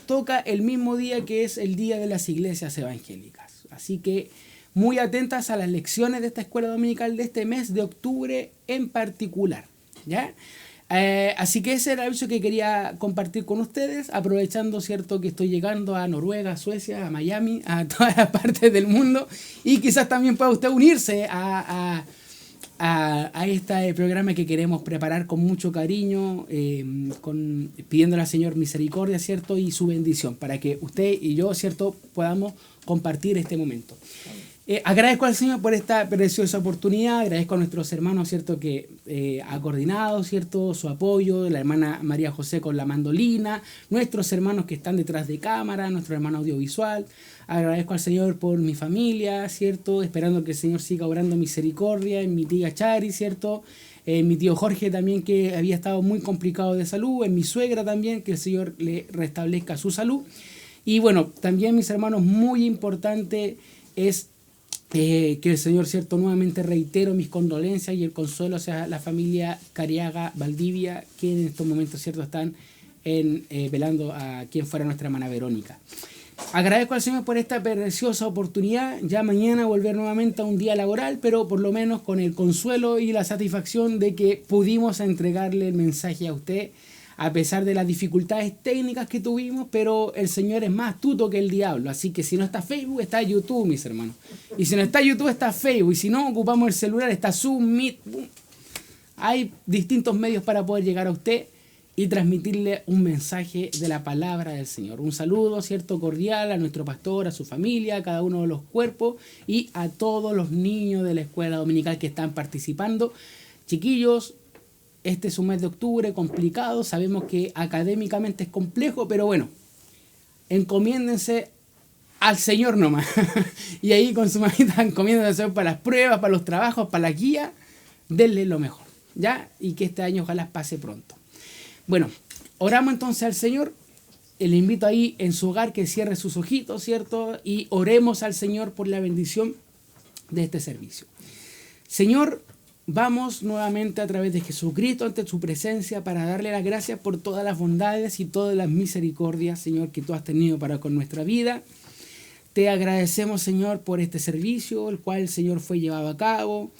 toca el mismo día que es el día de las iglesias evangélicas. Así que muy atentas a las lecciones de esta escuela dominical de este mes de octubre en particular, ¿ya? Así que ese era el aviso que quería compartir con ustedes, aprovechando, ¿cierto?, que estoy llegando a Noruega, a Suecia, a Miami, a todas las partes del mundo, y quizás también pueda usted unirse a este programa que queremos preparar con mucho cariño, pidiéndole al Señor misericordia, ¿cierto?, y su bendición, para que usted y yo, ¿cierto?, podamos compartir este momento. Agradezco al Señor por esta preciosa oportunidad, agradezco a nuestros hermanos, ¿cierto?, que ha coordinado, ¿cierto?, su apoyo, la hermana María José con la mandolina, nuestros hermanos que están detrás de cámara, nuestro hermano audiovisual. Agradezco al Señor por mi familia, ¿cierto?, esperando que el Señor siga obrando misericordia en mi tía Chari, ¿cierto?, en mi tío Jorge también, que había estado muy complicado de salud, en mi suegra también, que el Señor le restablezca su salud. Y bueno, también, mis hermanos, muy importante es que el Señor, ¿cierto?, nuevamente reitero mis condolencias y el consuelo hacia la familia Cariaga Valdivia, que en estos momentos, ¿cierto?, están velando a quien fuera nuestra hermana Verónica. Agradezco al Señor por esta preciosa oportunidad, ya mañana volver nuevamente a un día laboral, pero por lo menos con el consuelo y la satisfacción de que pudimos entregarle el mensaje a usted, a pesar de las dificultades técnicas que tuvimos, pero el Señor es más astuto que el diablo. Así que si no está Facebook, está YouTube, mis hermanos. Y si no está YouTube, está Facebook. Y si no, ocupamos el celular, está Zoom, Meet. Hay distintos medios para poder llegar a usted y transmitirle un mensaje de la palabra del Señor. Un saludo, ¿cierto?, cordial a nuestro pastor, a su familia, a cada uno de los cuerpos y a todos los niños de la escuela dominical que están participando. Chiquillos, este es un mes de octubre complicado, sabemos que académicamente es complejo, pero bueno, encomiéndense al Señor nomás. Y ahí con su mamita encomiéndense para las pruebas, para los trabajos, para la guía, denle lo mejor, ¿ya? Y que este año ojalá pase pronto. Bueno, oramos entonces al Señor. Le invito ahí en su hogar que cierre sus ojitos, ¿cierto? Y oremos al Señor por la bendición de este servicio. Señor, vamos nuevamente a través de Jesucristo ante su presencia para darle las gracias por todas las bondades y todas las misericordias, Señor, que tú has tenido para con nuestra vida. Te agradecemos, Señor, por este servicio, el cual, Señor, fue llevado a cabo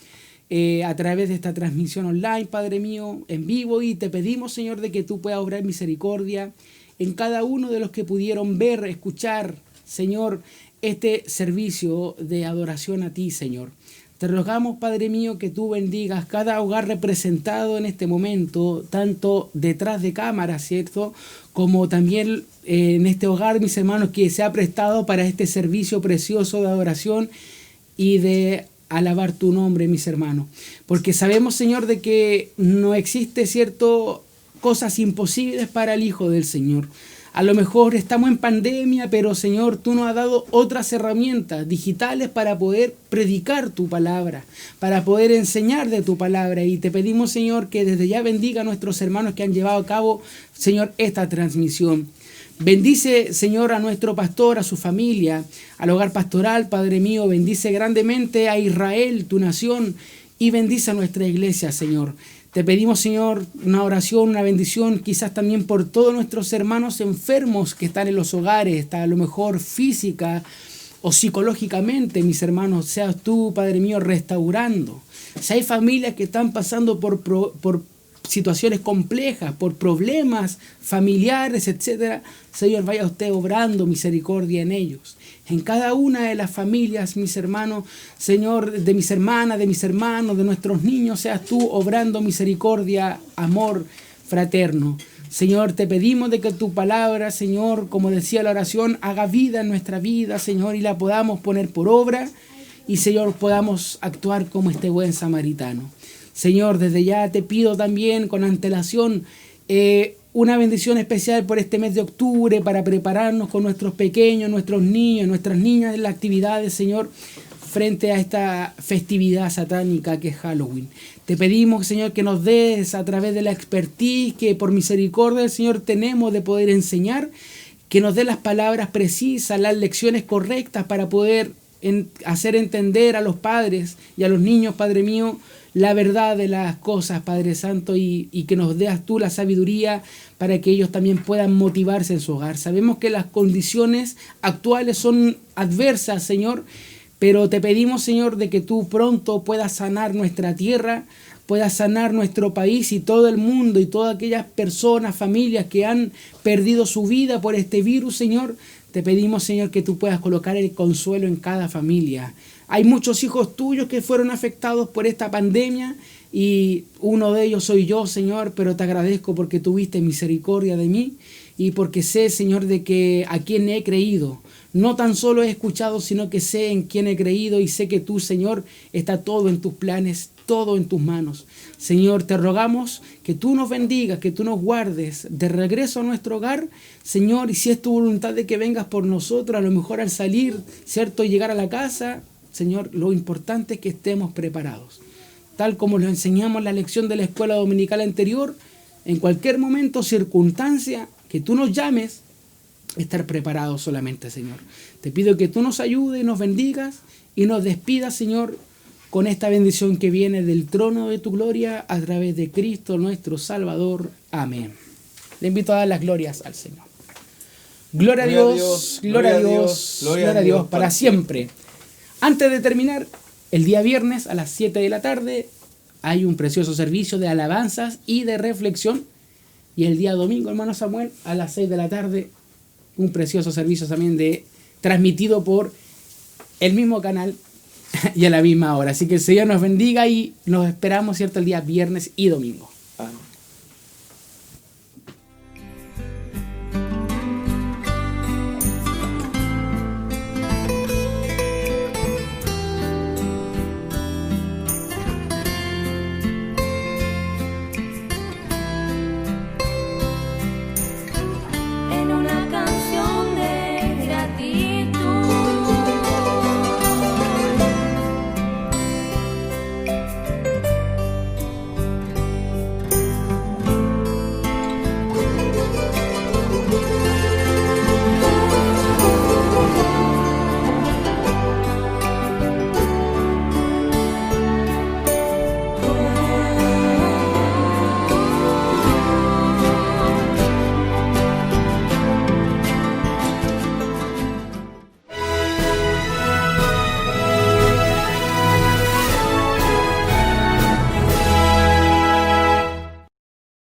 a través de esta transmisión online, Padre mío, en vivo, y te pedimos, Señor, de que tú puedas obrar misericordia en cada uno de los que pudieron ver, escuchar, Señor, este servicio de adoración a ti, Señor. Te rogamos, Padre mío, que tú bendigas cada hogar representado en este momento, tanto detrás de cámaras, ¿cierto?, como también en este hogar, mis hermanos, que se ha prestado para este servicio precioso de adoración y de alabar tu nombre, mis hermanos. Porque sabemos, Señor, de que no existe, ¿cierto?, cosas imposibles para el Hijo del Señor. A lo mejor estamos en pandemia, pero Señor, tú nos has dado otras herramientas digitales para poder predicar tu palabra, para poder enseñar de tu palabra. Y te pedimos, Señor, que desde ya bendiga a nuestros hermanos que han llevado a cabo, Señor, esta transmisión. Bendice, Señor, a nuestro pastor, a su familia, al hogar pastoral, Padre mío. Bendice grandemente a Israel, tu nación, y bendice a nuestra iglesia, Señor. Te pedimos, Señor, una oración, una bendición, quizás también por todos nuestros hermanos enfermos que están en los hogares, a lo mejor física o psicológicamente, mis hermanos, seas tú, Padre mío, restaurando. Si hay familias que están pasando por situaciones complejas, por problemas familiares, etcétera, Señor, vaya usted obrando misericordia en ellos. En cada una de las familias, mis hermanos, Señor, de mis hermanas, de mis hermanos, de nuestros niños, seas tú obrando misericordia, amor fraterno. Señor, te pedimos de que tu palabra, Señor, como decía la oración, haga vida en nuestra vida, Señor, y la podamos poner por obra y, Señor, podamos actuar como este buen samaritano. Señor, desde ya te pido también con antelación una bendición especial por este mes de octubre para prepararnos con nuestros pequeños, nuestros niños, nuestras niñas en las actividades, Señor, frente a esta festividad satánica que es Halloween. Te pedimos, Señor, que nos des a través de la expertise que por misericordia del Señor tenemos de poder enseñar, que nos dé las palabras precisas, las lecciones correctas para poder hacer entender a los padres y a los niños, Padre mío, la verdad de las cosas, Padre Santo, y que nos deas tú la sabiduría para que ellos también puedan motivarse en su hogar. Sabemos que las condiciones actuales son adversas, Señor, pero te pedimos, Señor, de que tú pronto puedas sanar nuestra tierra, puedas sanar nuestro país y todo el mundo y todas aquellas personas, familias que han perdido su vida por este virus, Señor. Te pedimos, Señor, que tú puedas colocar el consuelo en cada familia. Hay muchos hijos tuyos que fueron afectados por esta pandemia y uno de ellos soy yo, Señor, pero te agradezco porque tuviste misericordia de mí y porque sé, Señor, de que a quien he creído, no tan solo he escuchado, sino que sé en quién he creído y sé que tú, Señor, está todo en tus planes, todo en tus manos. Señor, te rogamos que tú nos bendigas, que tú nos guardes de regreso a nuestro hogar, Señor, y si es tu voluntad de que vengas por nosotros, a lo mejor al salir, ¿cierto?, y llegar a la casa, Señor, lo importante es que estemos preparados. Tal como lo enseñamos en la lección de la escuela dominical anterior, en cualquier momento, circunstancia, que tú nos llames, estar preparados solamente, Señor. Te pido que tú nos ayudes y nos bendigas y nos despidas, Señor, con esta bendición que viene del trono de tu gloria a través de Cristo nuestro Salvador. Amén. Le invito a dar las glorias al Señor. Gloria a Dios, gloria a Dios, gloria a Dios para siempre. Antes de terminar, el día viernes a las 7 de la tarde hay un precioso servicio de alabanzas y de reflexión. Y el día domingo, hermano Samuel, a las 6 de la tarde, un precioso servicio también transmitido por el mismo canal y a la misma hora. Así que el Señor nos bendiga y nos esperamos, ¿cierto?, el día viernes y domingo.